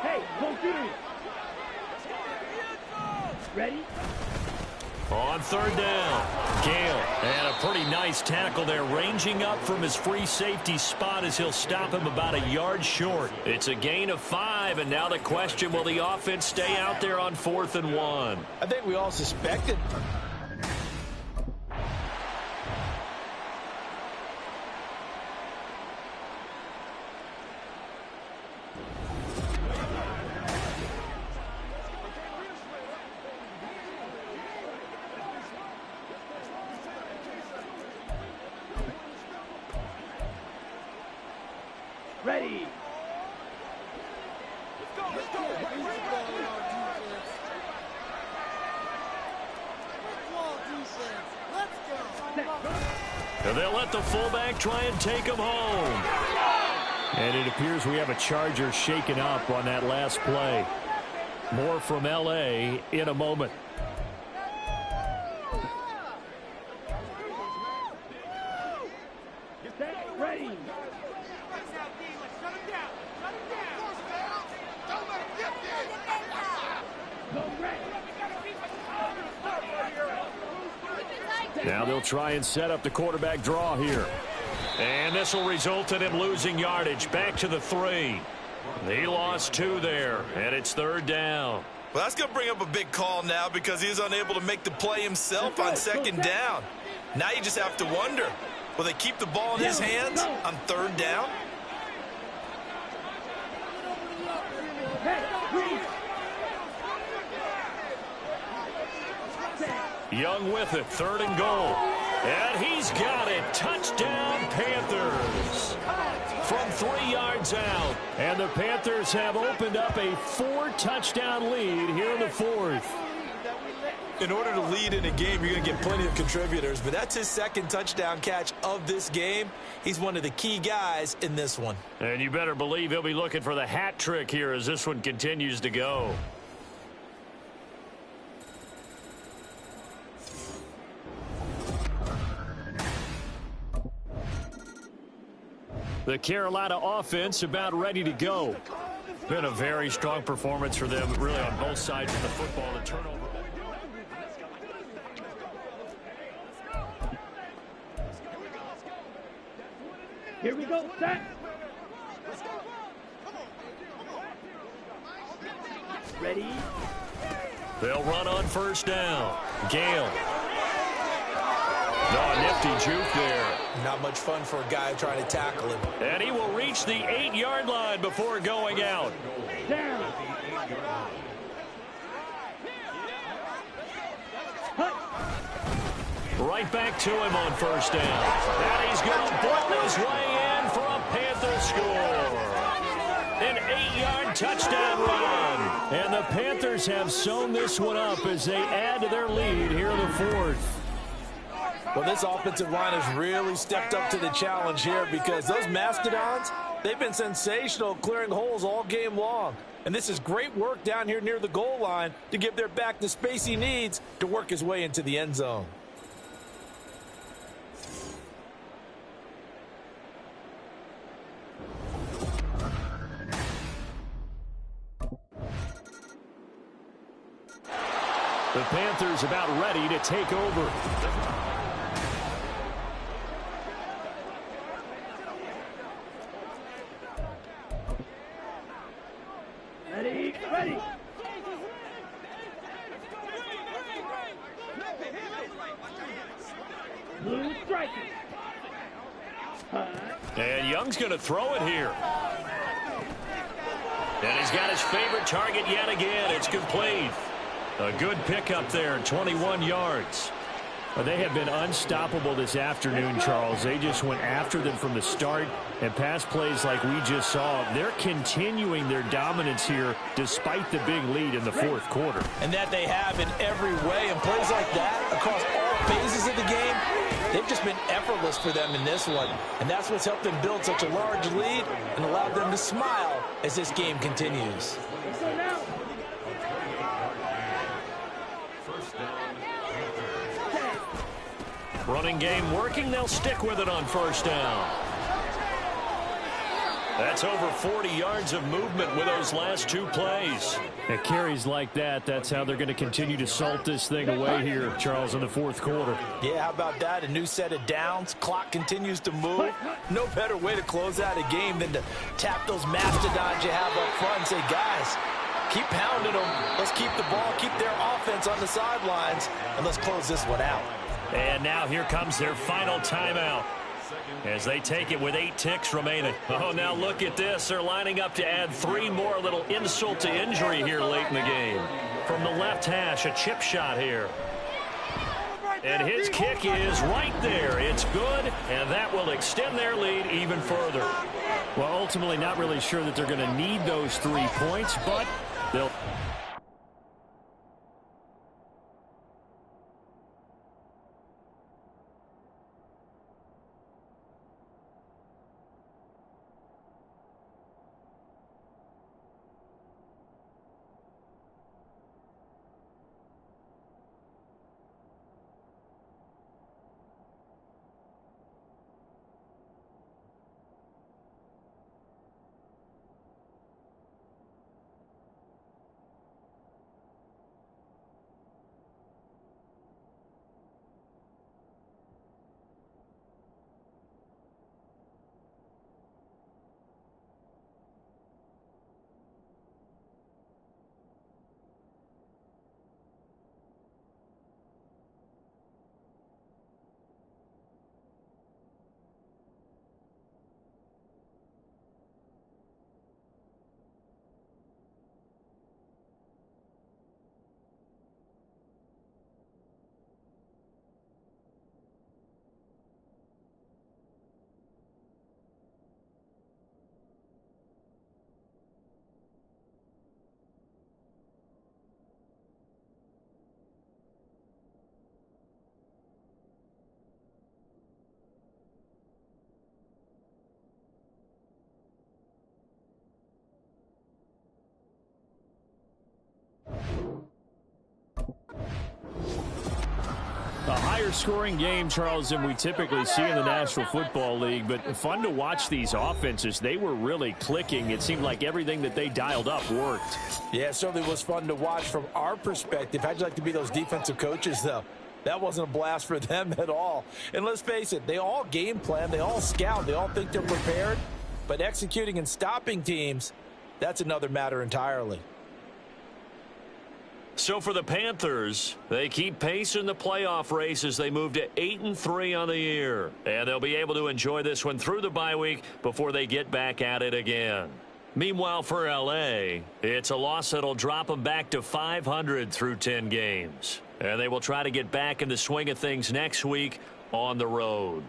Hey, go through. Ready? On 3rd down, Gale, and a pretty nice tackle there, ranging up from his free safety spot as he'll stop him about a yard short. It's a gain of 5, and now the question, will the offense stay out there on 4th and 1? I think we all suspected. Ready. Let's go. And they'll let the fullback try and take him home. And it appears we have a Charger shaken up on that last play. More from L.A. in a moment. Ready. Now they'll try and set up the quarterback draw here. And this will result in him losing yardage. Back to the 3. He lost 2 there, and it's 3rd down. Well, that's going to bring up a big call now because he was unable to make the play himself on 2nd down. Now you just have to wonder, will they keep the ball in his hands on 3rd down? Young with it, 3rd and goal. And he's got it. Touchdown, Panthers. From 3 yards out. And the Panthers have opened up a 4-touchdown lead here in the 4th. In order to lead in a game, you're going to get plenty of contributors, but that's his second touchdown catch of this game. He's one of the key guys in this one. And you better believe he'll be looking for the hat trick here as this one continues to go. The Carolina offense about ready to go. Been a very strong performance for them, really on both sides of the football. The turnover. Here we go, set. Ready? They'll run on first down. Gale. No, a nifty juke there. Not much fun for a guy trying to tackle him. And he will reach the 8-yard line before going out. Down. Right back to him on first down. And he's going to ball his way in for a Panthers score. An 8-yard touchdown run. And the Panthers have sewn this one up as they add to their lead here in the fourth. Well, this offensive line has really stepped up to the challenge here because those Mastodons, they've been sensational clearing holes all game long. And this is great work down here near the goal line to give their back the space he needs to work his way into the end zone. The Panthers about ready to take over. Ready, ready. Blue striker. And Young's going to throw it here. And he's got his favorite target yet again. It's complete. A good pickup there, 21 yards. Well, they have been unstoppable this afternoon, Charles. They just went after them from the start, and pass plays like we just saw. They're continuing their dominance here despite the big lead in the fourth quarter. And that they have in every way. And plays like that across all phases of the game, they've just been effortless for them in this one. And that's what's helped them build such a large lead and allowed them to smile as this game continues. Running game working. They'll stick with it on first down. That's over 40 yards of movement with those last two plays. At carries like that, that's how they're going to continue to salt this thing away here, Charles, in the fourth quarter. Yeah, how about that? A new set of downs. Clock continues to move. No better way to close out a game than to tap those mastodons you have up front and say, guys, keep pounding them. Let's keep the ball, keep their offense on the sidelines, and let's close this one out. And now here comes their final timeout as they take it with 8 ticks remaining. Oh, now look at this. They're lining up to add 3 more. A little insult to injury here late in the game. From the left hash, a chip shot here. And his kick is right there. It's good, and that will extend their lead even further. Well, ultimately not really sure that they're going to need those 3 points, but they'll... A higher scoring game, Charles, than we typically see in the National Football League, but fun to watch these offenses. They were really clicking. It seemed like everything that they dialed up worked. Yeah, it certainly was fun to watch from our perspective. How'd you like to be those defensive coaches, though? That wasn't a blast for them at all. And let's face it, they all game plan, they all scout, they all think they're prepared, but executing and stopping teams, that's another matter entirely. So for the Panthers, they keep pace in the playoff race as they move to 8-3 on the year. And they'll be able to enjoy this one through the bye week before they get back at it again. Meanwhile, for L.A., it's a loss that'll drop them back to 500 through 10 games. And they will try to get back in the swing of things next week on the road.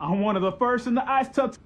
I'm one of the first in the ice tub.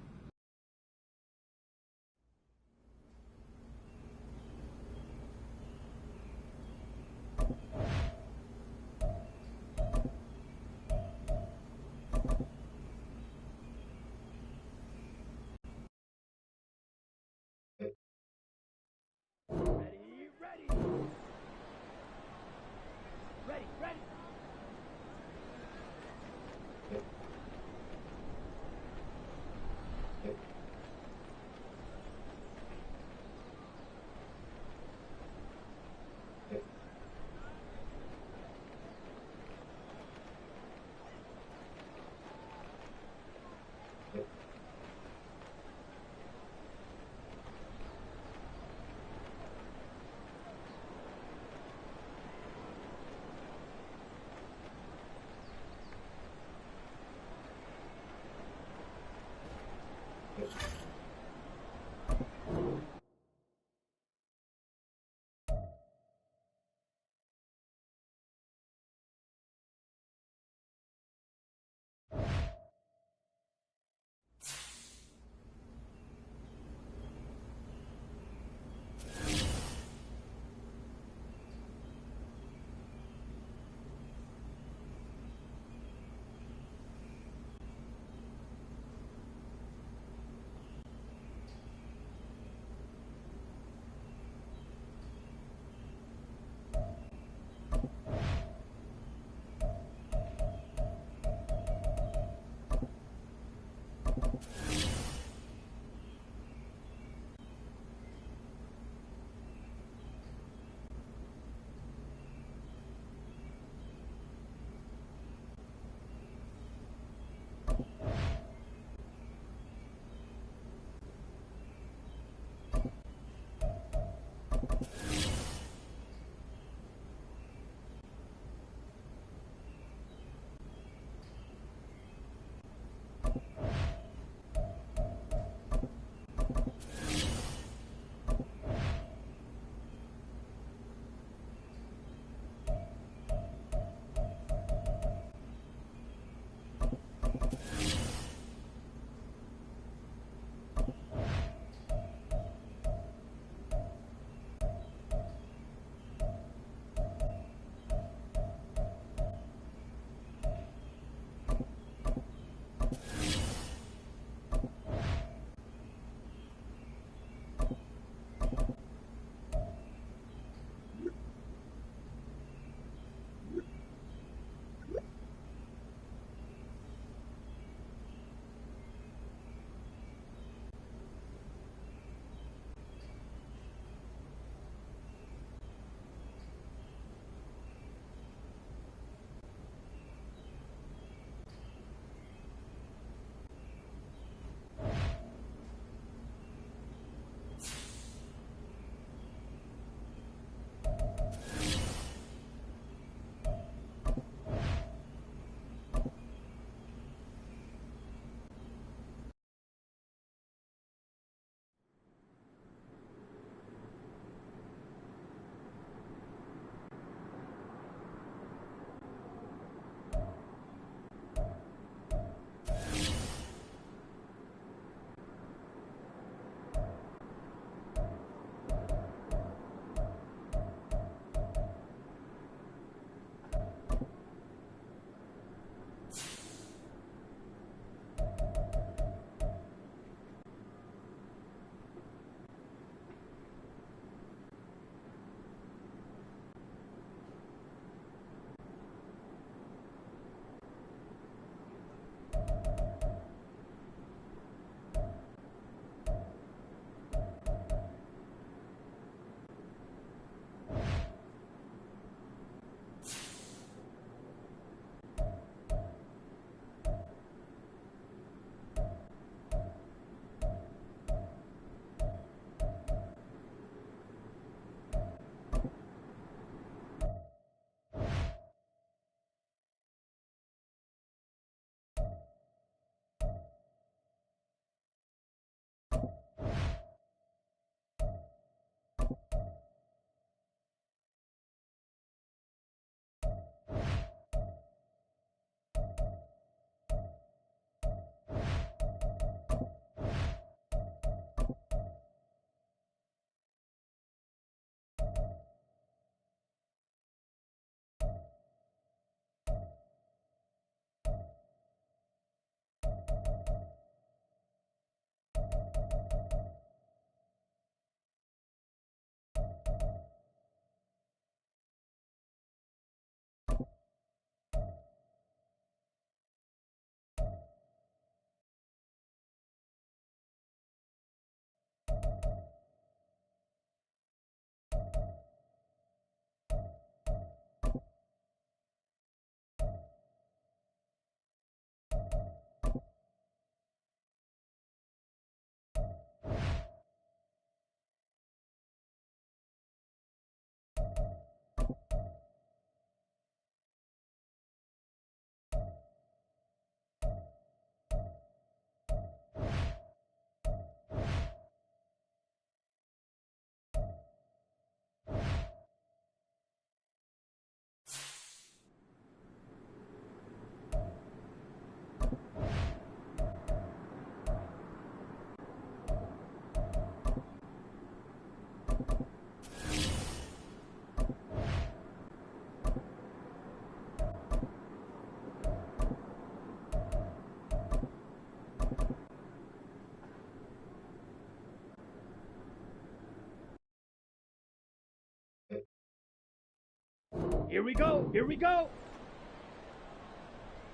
Here we go. Here we go.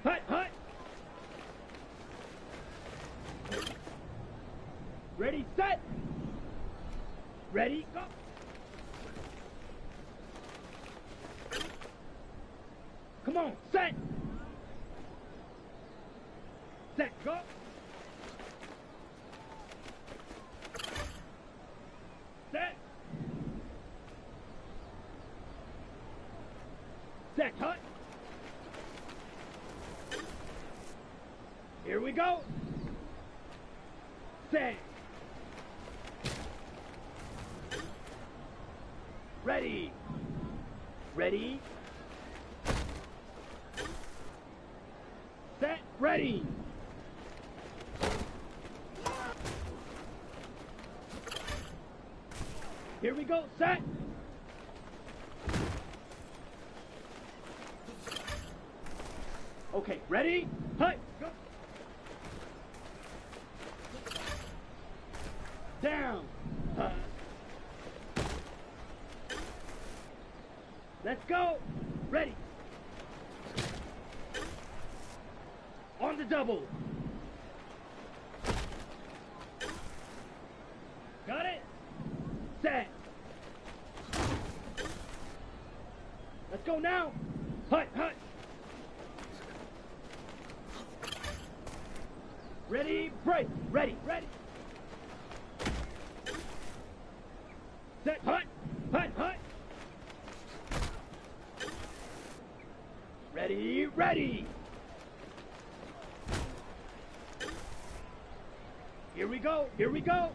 Hut, hut. Ready, set. Ready, go. Come on, set. Set, go. Set. Set, hut. Here we go. Set. Ready. Ready. Set. Ready. Here we go. Set. Okay, ready? Hut, go. Down. Let's go. Ready. On the double. Got it? Set. Let's go now. Hut, hut. Ready, break. Ready, ready. Set, hut, hut, hut. Ready, ready. Here we go, here we go.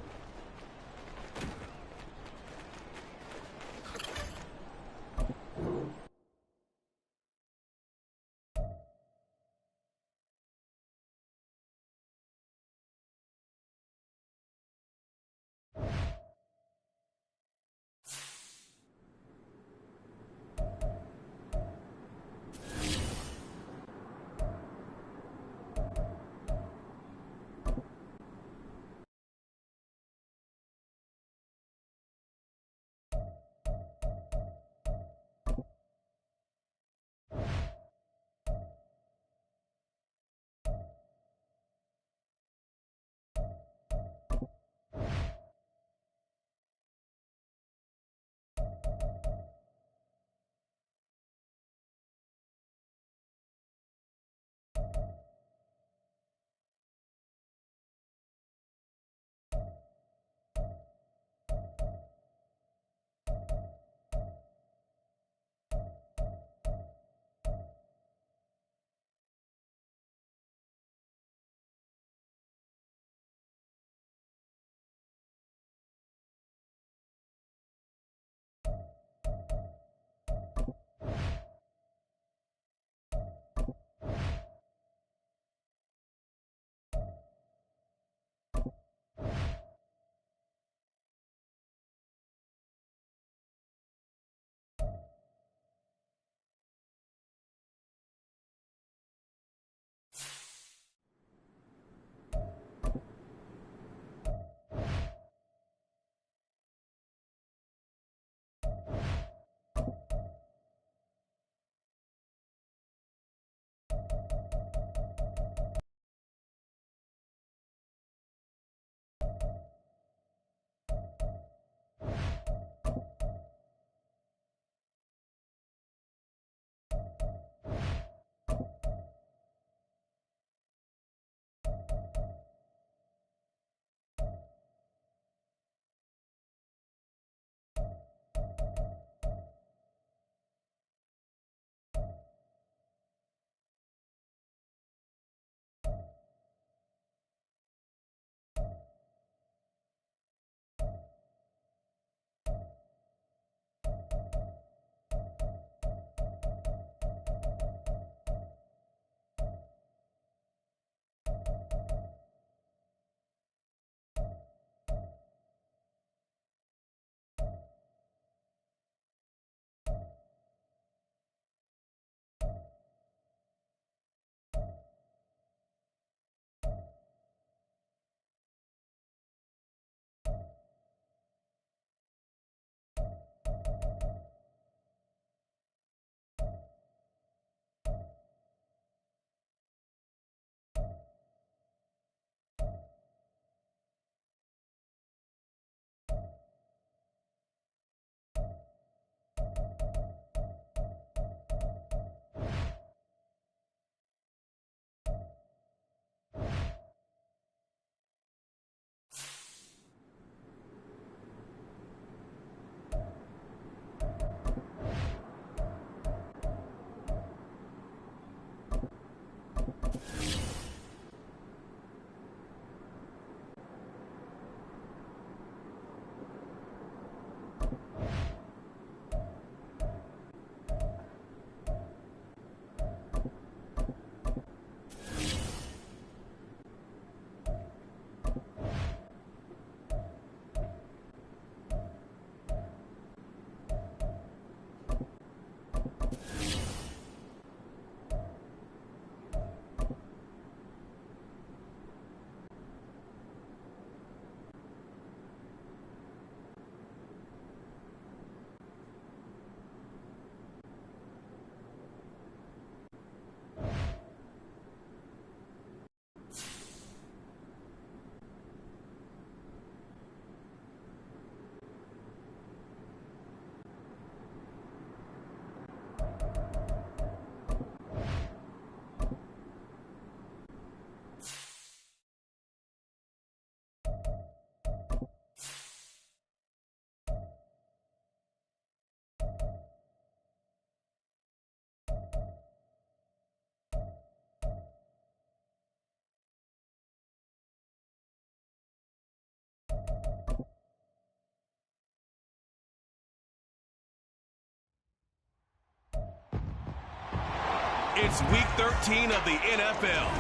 It's Week 13 of the NFL,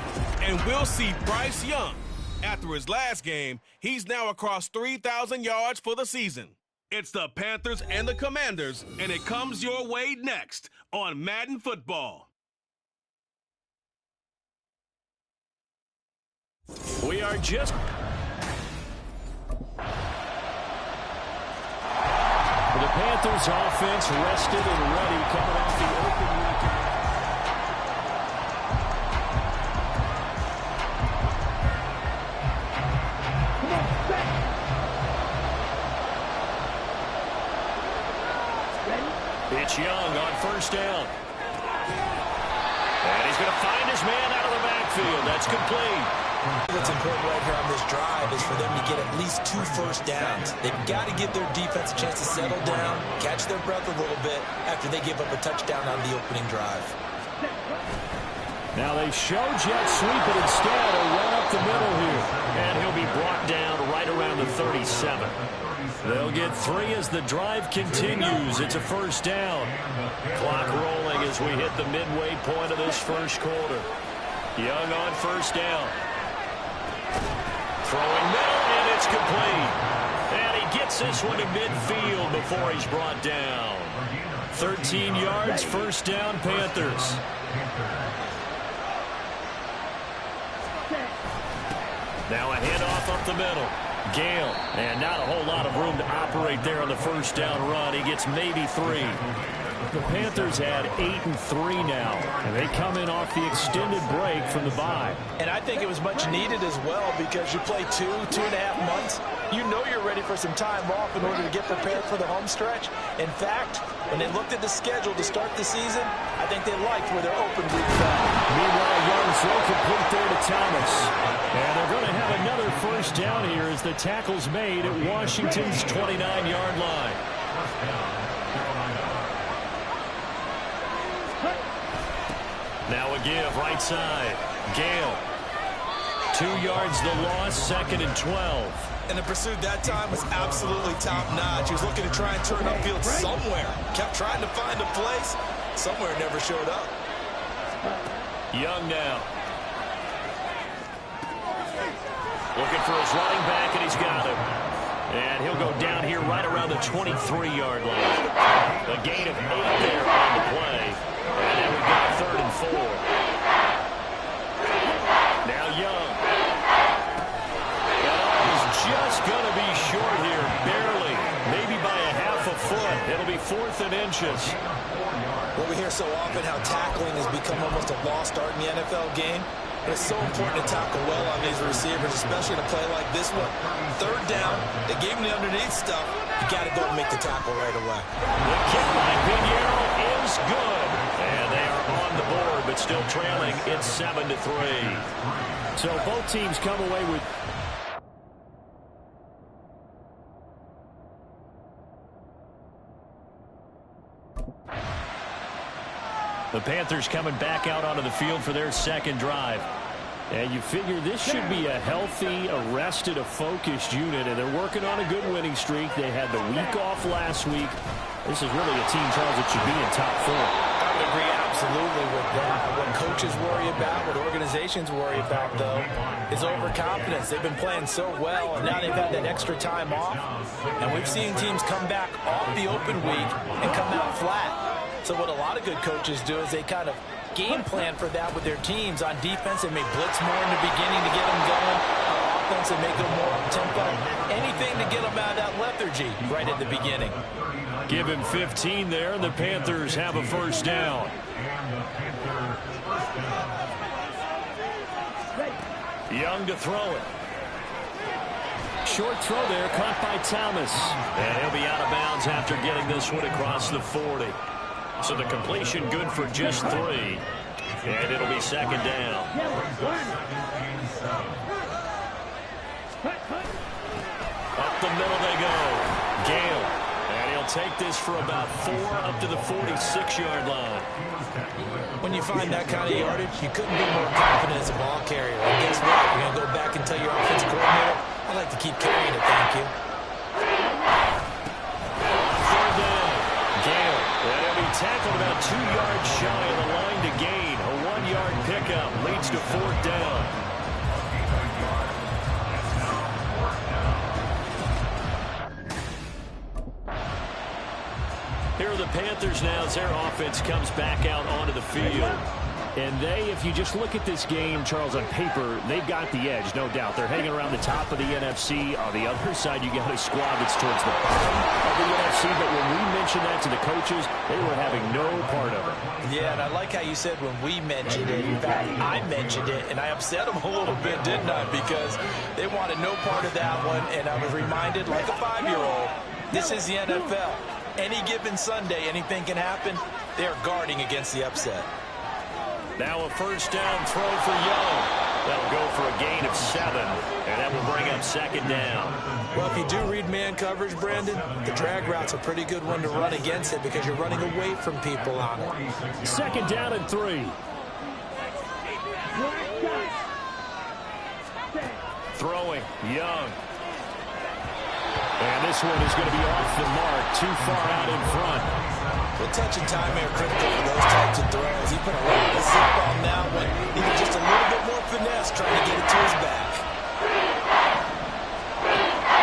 and we'll see Bryce Young. After his last game, he's now across 3,000 yards for the season. It's the Panthers and the Commanders, and it comes your way next on Madden Football. We are just... The Panthers offense rested and ready coming off the open weekend. It's Young on first down. And he's going to find his man out of the backfield. That's complete. What's important right here on this drive is for them to get at least 2 first downs. They've got to give their defense a chance to settle down, catch their breath a little bit after they give up a touchdown on the opening drive. Now they show jet sweep it instead, a run up the middle here. And he'll be brought down right around the 37. They'll get 3 as the drive continues. It's a first down. Clock rolling as we hit the midway point of this first quarter. Young on first down. Throwing middle, and it's complete. And he gets this one to midfield before he's brought down. 13 yards, first down, Panthers. Now a handoff up the middle. Gale, and not a whole lot of room to operate there on the first down run. He gets maybe 3. The Panthers had 8-3 now, and they come in off the extended break from the bye. And I think it was much needed as well because you play 2.5 months. You know you're ready for some time off in order to get prepared for the home stretch. In fact, when they looked at the schedule to start the season, I think they liked where their open week fell. Meanwhile, Young throw complete there to Thomas. And they're going to have another first down here as the tackle's made at Washington's 29-yard line. Now a give, right side. Gale. 2 yards the loss, 2nd and 12. And the pursuit that time was absolutely top-notch. He was looking to try and turn upfield somewhere. Kept trying to find a place. Somewhere never showed up. Young now. Looking for his running back, and he's got him. And he'll go down here right around the 23-yard line. A gain of 8 there on the play. And then we've got 3rd and 4. Now Young. And he's just going to be short here, barely. Maybe by a half a foot. It'll be 4th and inches. Well, we hear so often how tackling has become almost a lost art in the NFL game. But it's so important to tackle well on these receivers, especially in a play like this one. 3rd down, they gave him the underneath stuff. You got to go and make the tackle right away. The kick by Pinheiro is good. And they are on the board, but still trailing. It's 7-3. So both teams come away with... The Panthers coming back out onto the field for their second drive. And you figure this should be a healthy, arrested, a focused unit, and they're working on a good winning streak. They had the week off last week. This is really a team, Charles, that should be in top 4. I would agree absolutely with that. What coaches worry about, what organizations worry about, though, is overconfidence. They've been playing so well, and now they've had that extra time off. And we've seen teams come back off the open week and come out flat. So what a lot of good coaches do is they kind of game plan for that with their teams. On defense, they may blitz more in the beginning to get them going. On offense, they may go more up-tempo. Anything to get them out of that lethargy right at the beginning. Give him 15 there, and the Panthers have a first down. Young to throw it. Short throw there, caught by Thomas. And he'll be out of bounds after getting this one across the 40. So the completion good for just 3. And it'll be 2nd down. Up the middle they go. Gale. And he'll take this for about 4 up to the 46-yard line. When you find that kind of yardage, you couldn't be more confident as a ball carrier. And guess what? You're going to go back and tell your offensive coordinator, I'd like to keep carrying it, thank you. Tackled about 2 yards shy of the line to gain. 1-yard pickup leads to 4th down. Here are the Panthers now as their offense comes back out onto the field. And if you just look at this game, Charles, on paper, they've got the edge, no doubt. They're hanging around the top of the NFC. On the other side, you got a squad that's towards the bottom of the NFC. But when we mentioned that to the coaches, they were having no part of it. Yeah, and I like how you said when we mentioned it. In fact, I mentioned it, and I upset them a little bit, didn't I? Because they wanted no part of that one. And I was reminded, like a 5-year-old, this is the NFL. Any given Sunday, anything can happen. They're guarding against the upset. Now a first down throw for Young. That'll go for a gain of 7, and that will bring up 2nd down. Well, if you do read man coverage, Brandon, the drag route's a pretty good one to run against it because you're running away from people on it. 2nd down and 3. Throwing, Young. And this one is going to be off the mark, too far out in front. Well, touch and time are critical for those types of throws. He put a lot of zip on that one. Even just a little bit more finesse trying to get it to his back.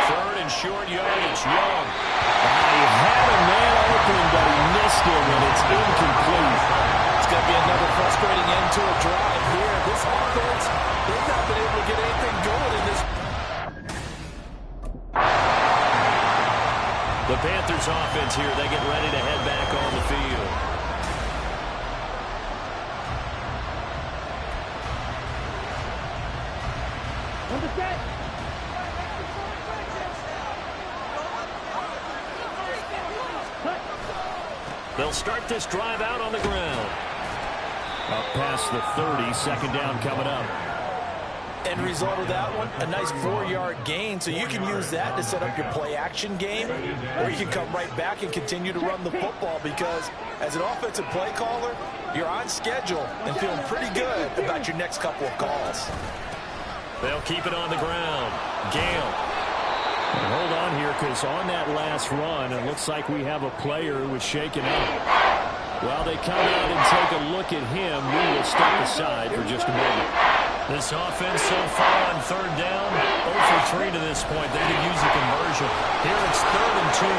3rd and short yardage, Young. He had a man open, but he missed him, and it's incomplete. It's going to be another frustrating end to a drive here. This offense, they've not been able to get anything going in this. The Panthers offense here, they get ready to head back on the field. They'll start this drive out on the ground. Up past the 30, 2nd down coming up. End result of that one, a nice 4-yard gain, so you can use that to set up your play-action game, or you can come right back and continue to run the football because as an offensive play caller, you're on schedule and feeling pretty good about your next couple of calls. They'll keep it on the ground. Gale. And hold on here because on that last run, it looks like we have a player who was shaken up. While they come out and take a look at him, we will step aside for just a moment. This offense so far on 3rd down, 0 for 3 to this point. They could use a conversion. Here it's 3rd and 2.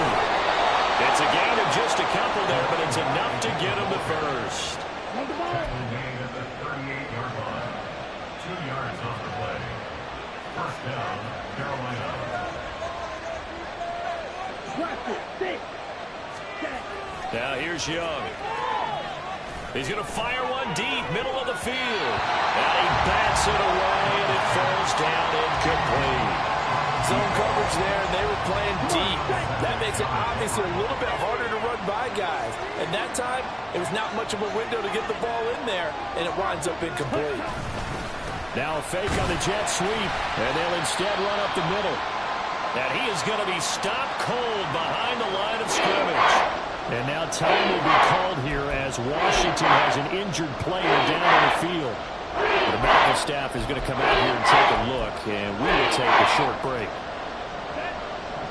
It's a gain of just a couple there, but it's enough to get them the first. Tackle gain at the 38-yard line. 2 yards off the play. First down, Carolina. Now here's Young. He's going to fire one deep, middle of the field. And he bats it away, and it falls down incomplete. Zone coverage there, and they were playing deep. That makes it obviously a little bit harder to run by guys. And that time, it was not much of a window to get the ball in there, and it winds up incomplete. Now a fake on the jet sweep, and they'll instead run up the middle. And he is going to be stopped cold behind the line of scrimmage. And now time will be called here as Washington has an injured player down on the field. The medical staff is going to come out here and take a look, and we will take a short break.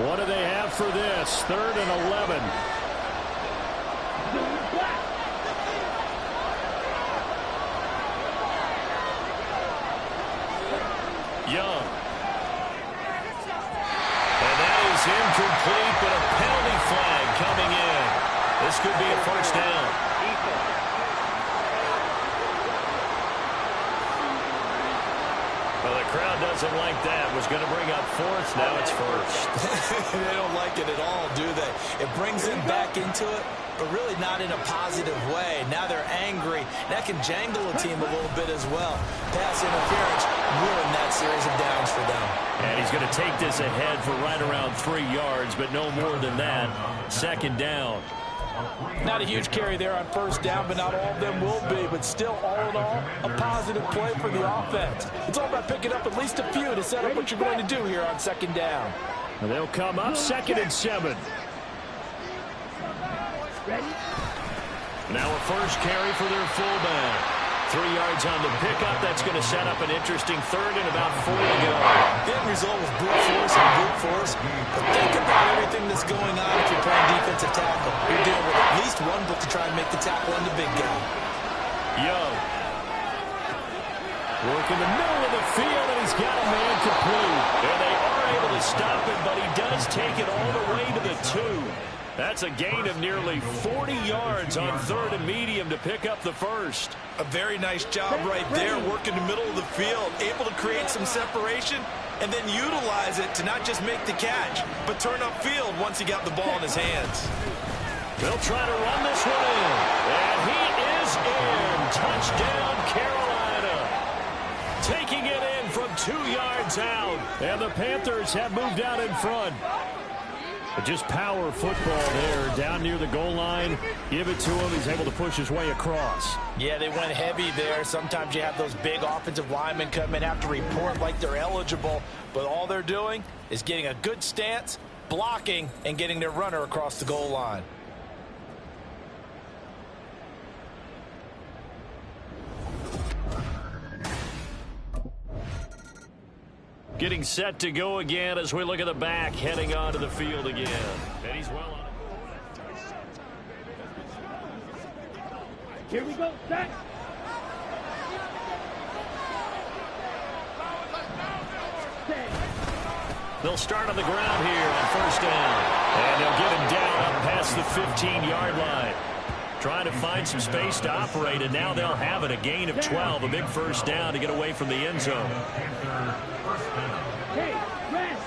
What do they have for this? 3rd and 11. Young. And that is incomplete, but a penalty flag coming in. This could be a first down. Well, the crowd doesn't like that. Was going to bring up 4th. Now it's 1st. They don't like it at all, do they? It brings them back into it, but really not in a positive way. Now they're angry. That can jangle a team a little bit as well. Pass interference ruined that series of downs for them. And he's going to take this ahead for right around 3 yards, but no more than that. 2nd down. Not a huge carry there on 1st down, but not all of them will be. But still, all in all, a positive play for the offense. It's all about picking up at least a few to set up what you're going to do here on 2nd down. And they'll come up 2nd and 7. Now a first carry for their fullback. 3 yards on the pickup. That's going to set up an interesting 3rd and about 4 to go. The end result was brute force and brute force. But think about everything that's going on if you're playing defensive tackle. You're dealing with at least one to try and make the tackle on the big guy. Young. Working the middle of the field, and he's got a man complete. And they are able to stop it, but he does take it all the way to the 2. That's a gain of nearly 40 yards on 3rd and medium to pick up the first. A very nice job right there, working the middle of the field, able to create some separation, and then utilize it to not just make the catch, but turn upfield once he got the ball in his hands. They'll try to run this one in. And he is in. Touchdown, Carolina. Taking it in from 2 yards out. And the Panthers have moved out in front. But just power football there. Down near the goal line. Give it to him. He's able to push his way across. Yeah, they went heavy there. Sometimes you have those big offensive linemen come in, have to report like they're eligible. But all they're doing is getting a good stance, blocking, and getting their runner across the goal line. Getting set to go again as we look at the back, heading onto the field again. And he's well on it. Here we go, set. They'll start on the ground here on first down. And they'll get him down up past the 15-yard line. Trying to find some space to operate, and now they'll have it. A gain of 12, a big first down to get away from the end zone. Hey, rest.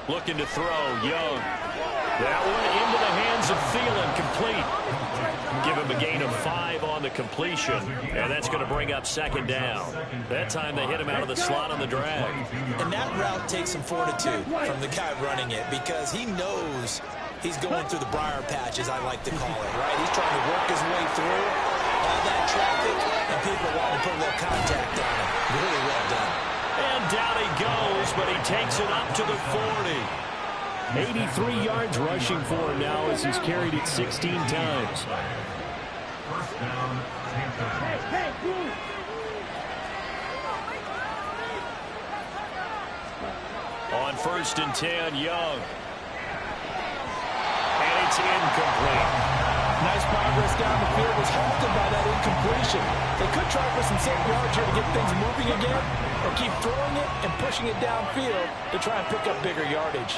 Looking to throw, Young. That one into the hands of Thielen, complete. Give him a gain of 5 on the completion, and that's going to bring up second down. That time they hit him out of the slot on the drag. And that route takes some fortitude from the guy running it, because he knows he's going through the briar patch, as I like to call it, right? He's trying to work his way through all that traffic, and people want to put a little contact on him. Really well done. And down he goes, but he takes it up to the 40. 83 yards rushing for him now as he's carried it 16 times. First down, Panthers. Hey, move. On 1st and 10, Young. And it's incomplete. Nice progress down the field, was halted by that incompletion. They could try for some safe yards here to get things moving again, or keep throwing it and pushing it downfield to try and pick up bigger yardage.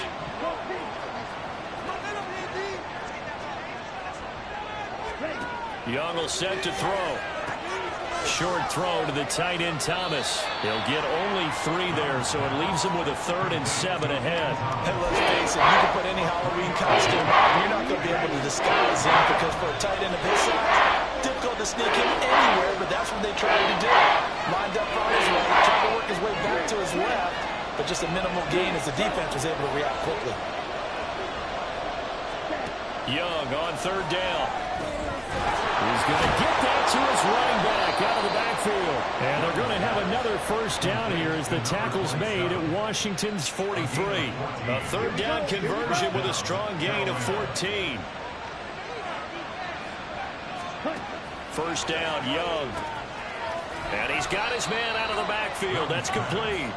Young will set to throw. Short throw to the tight end, Thomas. He'll get only 3 there, so it leaves him with a 3rd and 7 ahead. And let's face it, you can put any Halloween costume on, you're not going to be able to disguise him, because for a tight end of his size, difficult to sneak him anywhere, but that's what they tried to do. Lined up on his right, tried to work his way back to his left, but just a minimal gain as the defense was able to react quickly. Young on 3rd down. He's going to get that to his running back out of the backfield. And they're going to have another first down here as the tackle's made at Washington's 43. A 3rd down conversion with a strong gain of 14. First down, Young. And he's got his man out of the backfield. That's complete.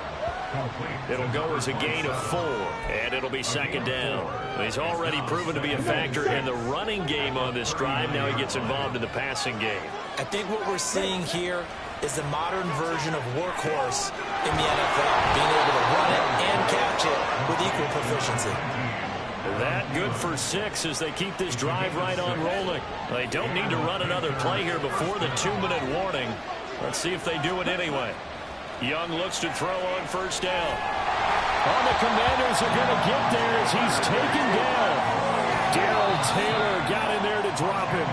It'll go as a gain of 4, and it'll be second down. He's already proven to be a factor in the running game on this drive. Now he gets involved in the passing game. I think what we're seeing here is the modern version of workhorse in the NFL, being able to run it and catch it with equal proficiency. That good for 6 as they keep this drive right on rolling. They don't need to run another play here before the 2-minute warning. Let's see if they do it anyway. Young looks to throw on first down. Oh, the Commanders are going to get there as he's taken down. Darrell Taylor got in there to drop him.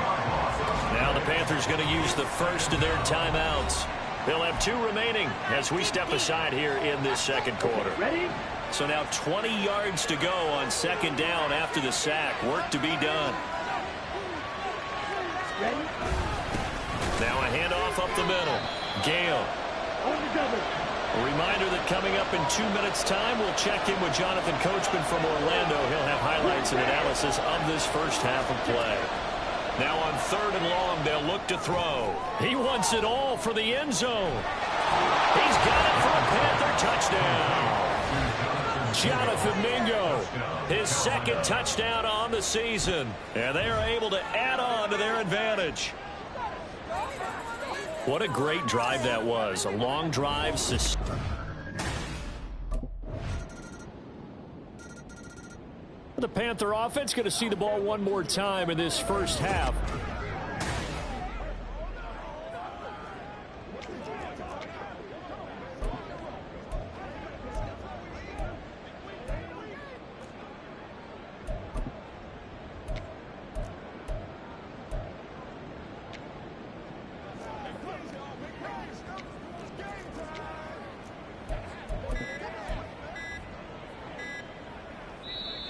Now the Panthers going to use the first of their timeouts. They'll have 2 remaining as we step aside here in this second quarter. Ready? So now 20 yards to go on second down after the sack. Work to be done. Ready? Now a handoff up the middle. Gale. A reminder that coming up in 2 minutes' time, we'll check in with Jonathan Coachman from Orlando. He'll have highlights and analysis of this first half of play. Now on 3rd and long, they'll look to throw. He wants it all for the end zone. He's got it for a Panther touchdown. Jonathan Mingo, his second touchdown on the season. And they are able to add on to their advantage. What a great drive that was. A long drive. The Panther offense going to see the ball one more time in this first half.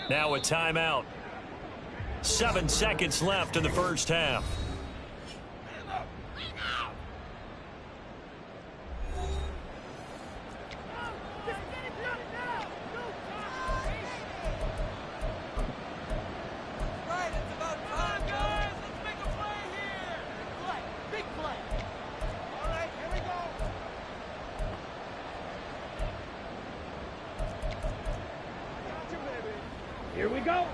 Now a timeout. 7 seconds left in the first half. Here we go.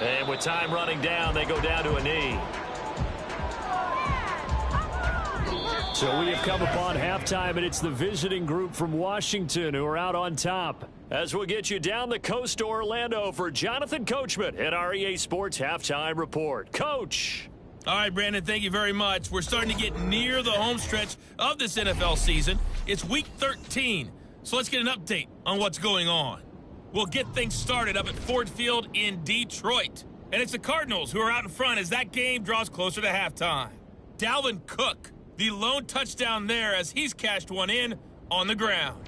And with time running down, they go down to a knee. So we have come upon halftime, and it's the visiting group from Washington who are out on top. As we'll get you down the coast to Orlando for Jonathan Coachman at our EA Sports Halftime Report. Coach. All right, Brandon, thank you very much. We're starting to get near the home stretch of this NFL season. It's Week 13, so let's get an update on what's going on. We'll get things started up at Ford Field in Detroit. And it's the Cardinals who are out in front as that game draws closer to halftime. Dalvin Cook, the lone touchdown there as he's cashed one in on the ground.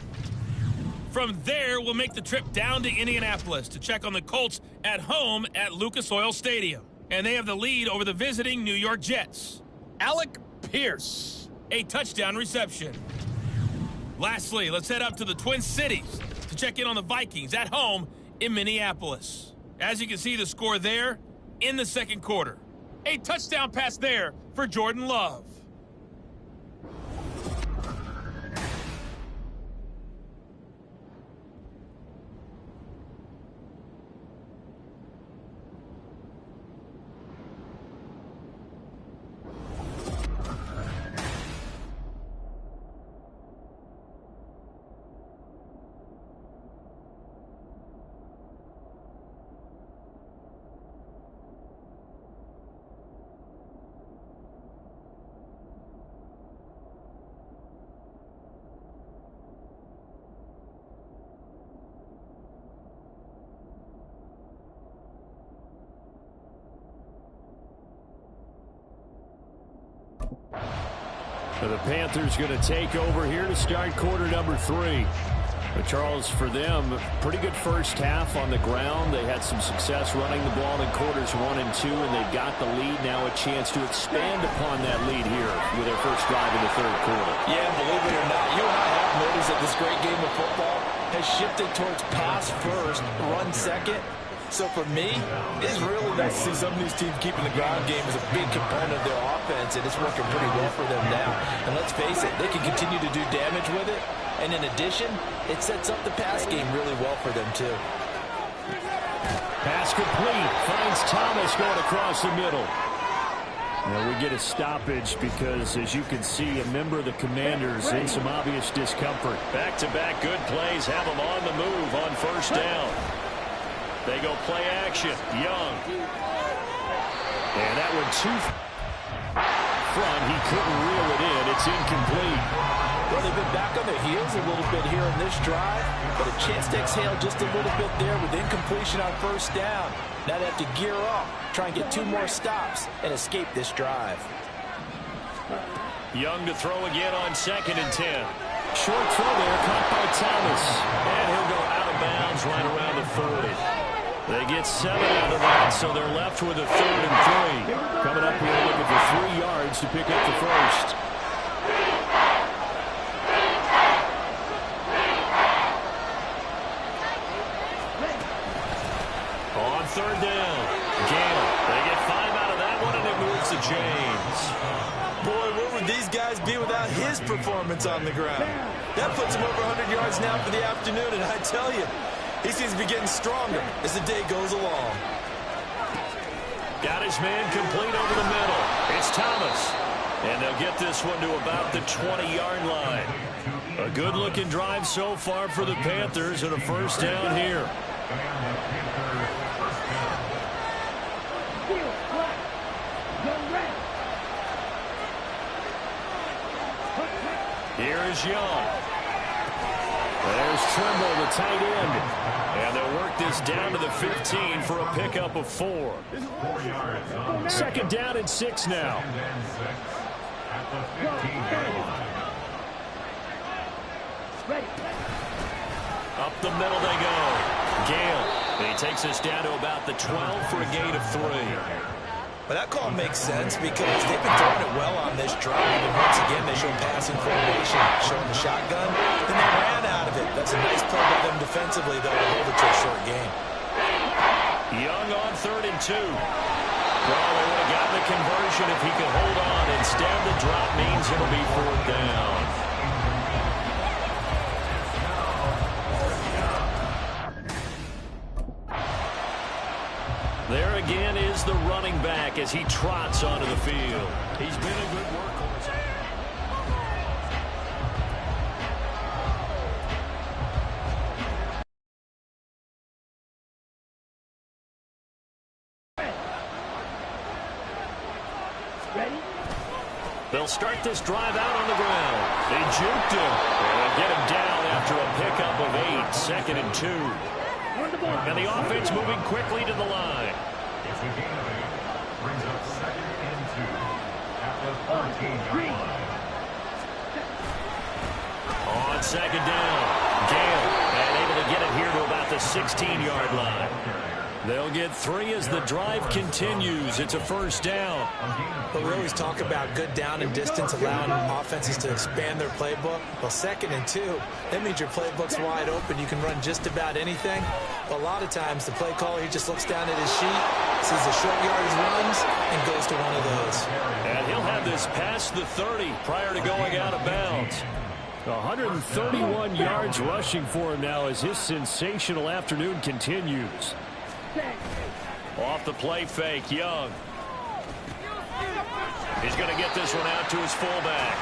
From there, we'll make the trip down to Indianapolis to check on the Colts at home at Lucas Oil Stadium. And they have the lead over the visiting New York Jets. Alec Pierce, a touchdown reception. Lastly, let's head up to the Twin Cities to check in on the Vikings at home in Minneapolis. As you can see, the score there in the second quarter. A touchdown pass there for Jordan Love. So the Panthers going to take over here to start quarter number 3. But Charles, for them, pretty good first half on the ground. They had some success running the ball in quarters 1 and 2, and they got the lead. Now a chance to expand upon that lead here with their first drive in the third quarter. Yeah, believe it or not, you and I have noticed that this great game of football has shifted towards pass first, run second. So for me, it's really nice to see some of these teams keeping the ground game as a big component of their offense, and it's working pretty well for them now. And let's face it, they can continue to do damage with it. And in addition, it sets up the pass game really well for them, too. Pass complete. Finds Thomas going across the middle. Now we get a stoppage because, as you can see, a member of the Commanders in some obvious discomfort. Back-to-back good plays have them on the move on first down. They go play action. Young. And that one too front. He couldn't reel it in. It's incomplete. Well, they've been back on their heels a little bit here on this drive, but a chance to exhale just a little bit there with incompletion on first down. Now they have to gear up, try and get 2 more stops, and escape this drive. Young to throw again on 2nd and 10. Short throw there, caught by Thomas. And he'll go out of bounds right around the 40. They get 7 out of that, so they're left with a 3rd and 3. Coming up here looking for 3 yards to pick up the first. On 3rd down, Gale. They get 5 out of that one, and it moves to James. Boy, what were these guys be without his performance on the ground? That puts him over 100 yards now for the afternoon, and I tell you, he seems to be getting stronger as the day goes along. Got his man complete over the middle. It's Thomas. And they'll get this one to about the 20-yard line. A good-looking drive so far for the Panthers, and a first down here. Here is Young. There's Trimble, the tight end. And they'll work this down to the 15 for a pickup of 4. Second down and 6 now. Up the middle they go. Gale. And he takes us down to about the 12 for a gain of 3. But that call makes sense because they've been throwing it well on this drive. And once again, they show passing formation, showing the shotgun. Then they ran out of it. That's a nice play by them defensively, though, to hold it to a short game. Young on 3rd and 2. Well, they would have gotten the conversion if he could hold on. Instead, the drop means it'll be 4th down. There again is the running back as he trots onto the field. He's been a good workhorse. Ready? They'll start this drive out on the ground. They juked him. And they'll get him down after a pickup of 8. 2nd and 2. And the offense moving quickly to the line. It's a gain of 8. Brings up 2nd and 2 at the 13-yard line. On 2nd down, Gale, and able to get it here to about the 16-yard line. They'll get 3 as the drive continues. It's a first down. But we always talk about good down and distance, allowing offenses to expand their playbook. Well, 2nd and 2, that means your playbook's wide open. You can run just about anything. But a lot of times, the play caller, he just looks down at his sheet, sees the short yardage runs, and goes to one of those. And he'll have this past the 30 prior to going out of bounds. 131 yards rushing for him now as his sensational afternoon continues. Off the play fake, Young. He's going to get this one out to his fullback.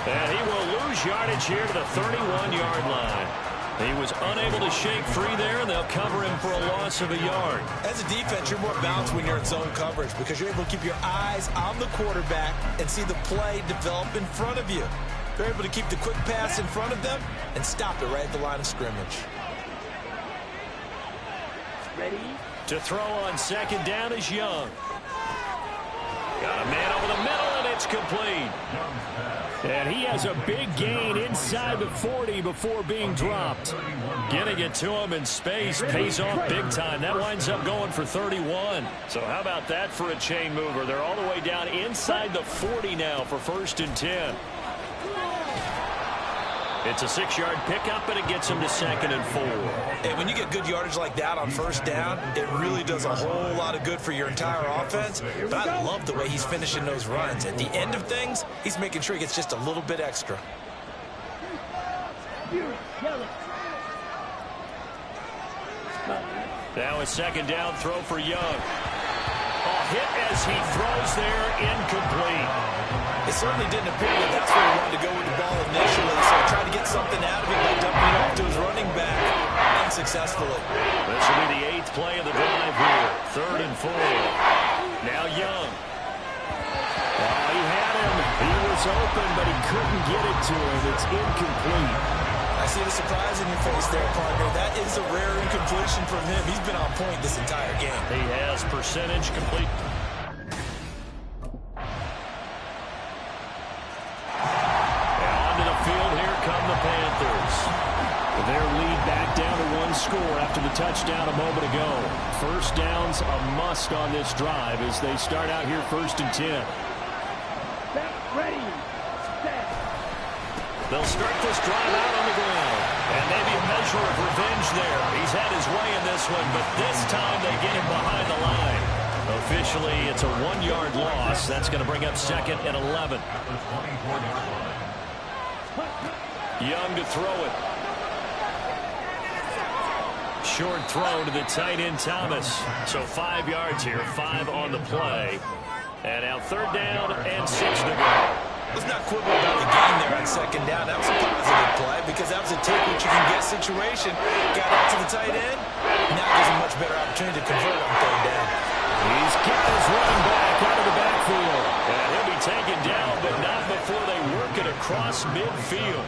And he will lose yardage here to the 31-yard line. He was unable to shake free there, and they'll cover him for a loss of a yard. As a defense, you're more balanced when you're in zone coverage because you're able to keep your eyes on the quarterback and see the play develop in front of you. They're able to keep the quick pass in front of them and stop it right at the line of scrimmage. Ready? To throw on 2nd down is Young. Got a man over the middle, and it's complete. And he has a big gain inside the 40 before being dropped. Getting it to him in space pays off big time. That winds up going for 31. So how about that for a chain mover? They're all the way down inside the 40 now for 1st and 10. It's a 6-yard pickup, and it gets him to 2nd and 4. And when you get good yardage like that on 1st down, it really does a whole lot of good for your entire offense. But I love the way he's finishing those runs. At the end of things, he's making sure he gets just a little bit extra. Now a 2nd down throw for Young. A hit as he throws there, incomplete. It certainly didn't appear that that's where he wanted to go with the ball initially, so he tried to get something out of it by dumping it off to his running back unsuccessfully. This will be the 8th play of the drive here. 3rd and 4. Now Young. He had him. He was open, but he couldn't get it to him. It's incomplete. I see the surprise in your face there, partner. That is a rare incompletion from him. He's been on point this entire game. He has percentage complete. Their lead back down to 1 score after the touchdown a moment ago. First down's a must on this drive as they start out here 1st and 10. Ready. Set. They'll start this drive out on the ground. And maybe a measure of revenge there. He's had his way in this one, but this time they get him behind the line. Officially, it's a 1-yard loss. That's going to bring up 2nd and 11. Young to throw it. Short throw to the tight end, Thomas. So 5 yards here, 5 on the play. And now 3rd down and 6 to go. Let's not quibble about the gain there on 2nd down. That was a positive play because that was a take what you can get situation. Got out to the tight end. Now gives him much better opportunity to convert on 3rd down. He's got his running back out of the backfield. And he'll be taken down, but not before they work it across midfield.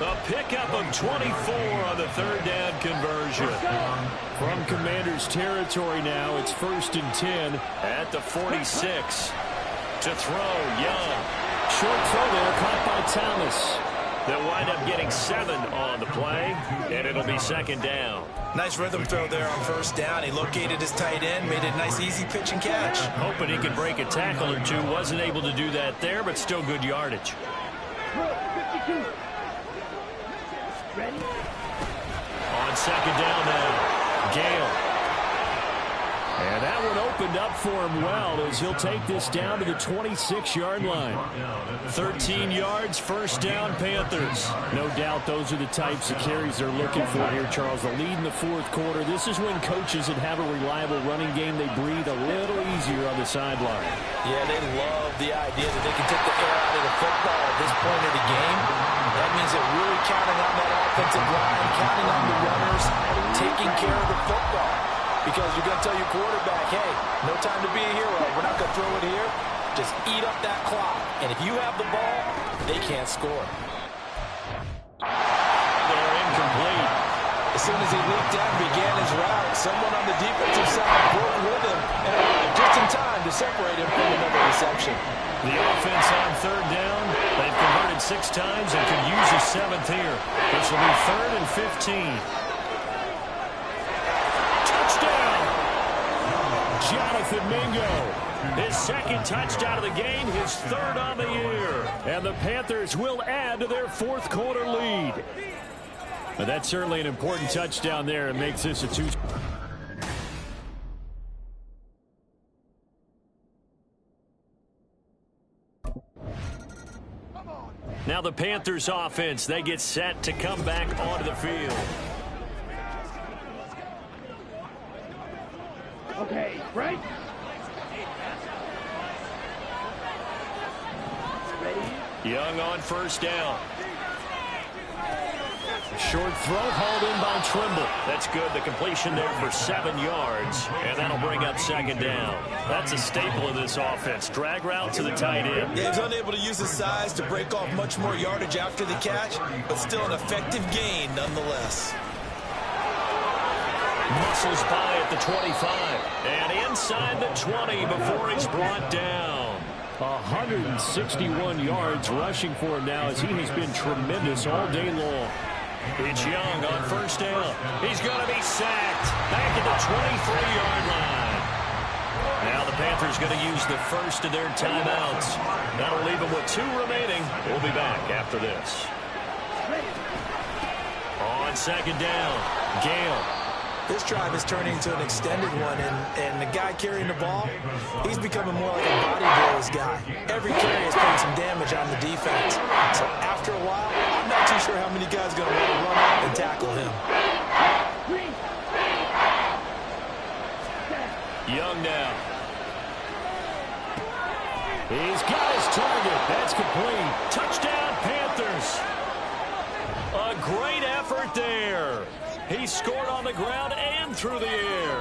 A pickup of 24 on the 3rd down conversion. From Commanders territory now, it's 1st and 10 at the 46. To throw, Young. Short throw there, caught by Thomas. They'll wind up getting 7 on the play, and it'll be 2nd down. Nice rhythm throw there on 1st down. He located his tight end, made it a nice, easy pitch and catch. Hoping he could break a tackle or two. Wasn't able to do that there, but still good yardage. 52. Ready? On 2nd down now, Gale. And that one opened up for him well as he'll take this down to the 26-yard line. 13 yards, 1st down, Panthers. No doubt those are the types of carries they're looking for here, Charles. The lead in the 4th quarter. This is when coaches that have a reliable running game, they breathe a little easier on the sideline. Yeah, they love the idea that they can take the air out of the football at this point of the game. That means they're really counting on that offensive line, counting on the runners, taking care of the football. Because you're going to tell your quarterback, hey, no time to be a hero. We're not going to throw it here. Just eat up that clock. And if you have the ball, they can't score. They're incomplete. As soon as he leaped out and began his route, someone on the defensive side broke with him and arrived just in time to separate him from another reception. The offense on 3rd down. They've converted 6 times and could use a 7th here. This will be 3rd and 15. Jonathan Mingo, his 2nd touchdown of the game, his 3rd on the year. And the Panthers will add to their 4th quarter lead. But that's certainly an important touchdown there. It makes this a 2. Now the Panthers offense, they get set to come back onto the field. Okay, right? Ready? Young on 1st down. Short throw hauled in by Trimble. That's good. The completion there for 7 yards. And that'll bring up 2nd down. That's a staple of this offense. Drag route to the tight end. Yeah, he's unable to use his size to break off much more yardage after the catch, but still an effective gain nonetheless. Muscles by at the 25. And inside the 20 before he's brought down. 161 yards rushing for him now as he has been tremendous all day long. It's Young on 1st down. He's going to be sacked back at the 23-yard line. Now the Panthers going to use the first of their timeouts. That'll leave them with 2 remaining. We'll be back after this. On 2nd down, Gale. This drive is turning into an extended one, and the guy carrying the ball, he's becoming more like a body blows guy. Every carry is putting some damage on the defense. So after a while, I'm not too sure how many guys are going to want to run out and tackle him. Young now. He's got his target. That's complete. Touchdown, Panthers. A great effort there. He scored on the ground and through the air.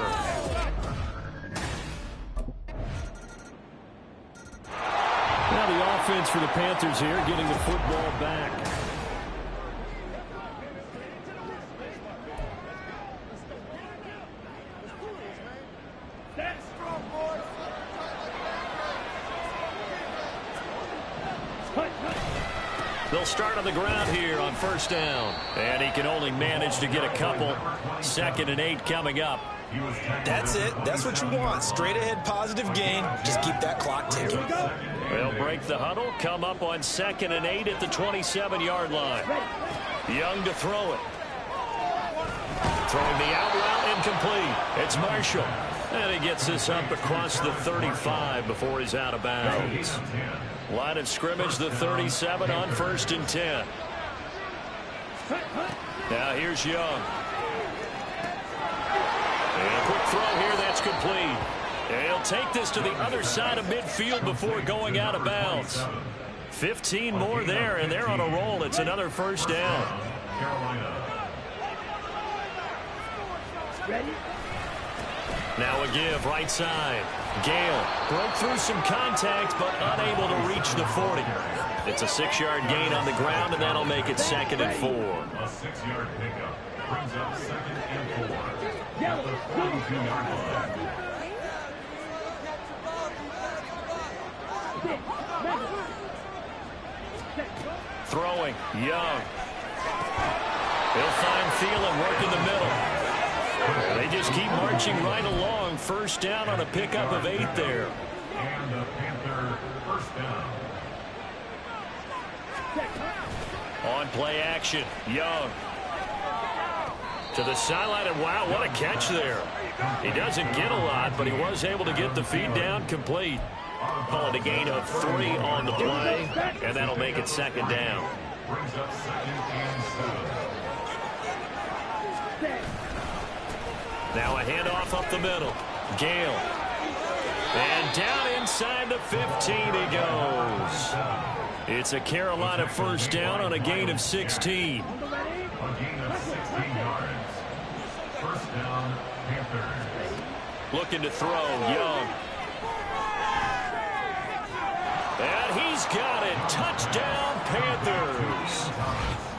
Now the offense for the Panthers here getting the football back. They'll start on the ground here on 1st down. And he can only manage to get a couple. 2nd and 8 coming up. That's it. That's what you want. Straight ahead positive gain. Just keep that clock ticking. They'll break the huddle. Come up on 2nd and 8 at the 27-yard line. Young to throw it. Throwing the out route incomplete. It's Marshall. And he gets this up across the 35 before he's out of bounds. Line of scrimmage, the 37 on 1st and 10. Now here's Young. And a quick throw here, that's complete. And he'll take this to the other side of midfield before going out of bounds. 15 more there, and they're on a roll. It's another first down. Ready? Now a give, right side. Gale broke through some contact, but unable to reach the 40. It's a 6-yard gain on the ground, and that'll make it 2nd and 4. A 6-yard pickup brings up 2nd and 4 at the 42-yard line. Throwing, Young. He'll find Thielen working the middle. They just keep marching right along. First down on a pickup of 8 there. And the Panther first down. On play action, Young. To the sideline, and wow, what a catch there. He doesn't get a lot, but he was able to get the feed down complete. Call it a gain of 3 on the play, and that'll make it 2nd down. Brings up 2nd and 7. Now a handoff up the middle. Gale. And down inside the 15 he goes. It's a Carolina first down on a gain of 16. A gain of 16 yards. First down, Panthers. Looking to throw, Young. And he's got it. Touchdown, Panthers.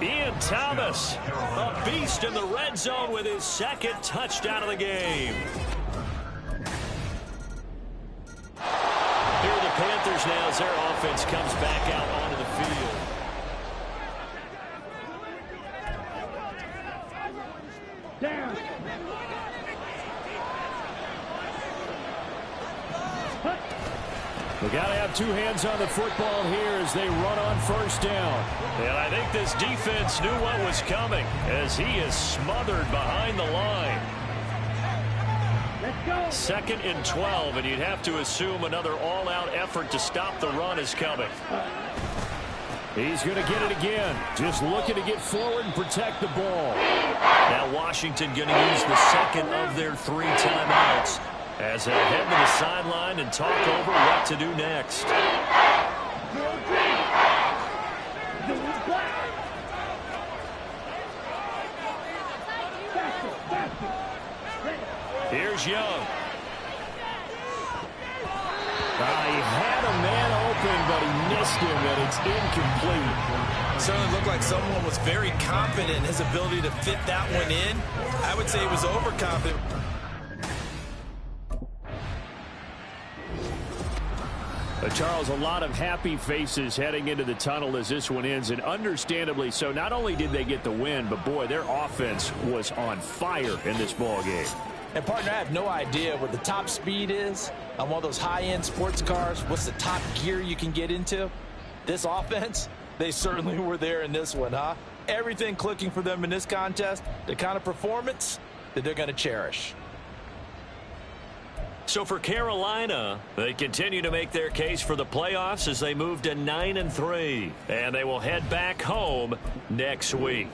Ian Thomas, a beast in the red zone with his 2nd touchdown of the game. Here are the Panthers now as their offense comes back out onto the field. Down. We got to have 2 hands on the football here as they run on first down. And I think this defense knew what was coming as he is smothered behind the line. Let's go. 2nd and 12, and you'd have to assume another all-out effort to stop the run is coming. He's going to get it again. Just looking to get forward and protect the ball. Now Washington going to use the 2nd of their 3 timeouts as they head to the sideline and talk over what to do next. Here's Young. He had a man open, but he missed him, and it's incomplete. Certainly looked like someone was very confident in his ability to fit that one in. I would say he was overconfident. Charles, a lot of happy faces heading into the tunnel as this one ends, and understandably so. Not only did they get the win, but boy, their offense was on fire in this ball game. And partner, I have no idea what the top speed is on one of those high-end sports cars. What's the top gear you can get into? This offense, they certainly were there in this one, huh? Everything clicking for them in this contest, the kind of performance that they're going to cherish. So for Carolina, they continue to make their case for the playoffs as they move to 9-3. And they will head back home next week.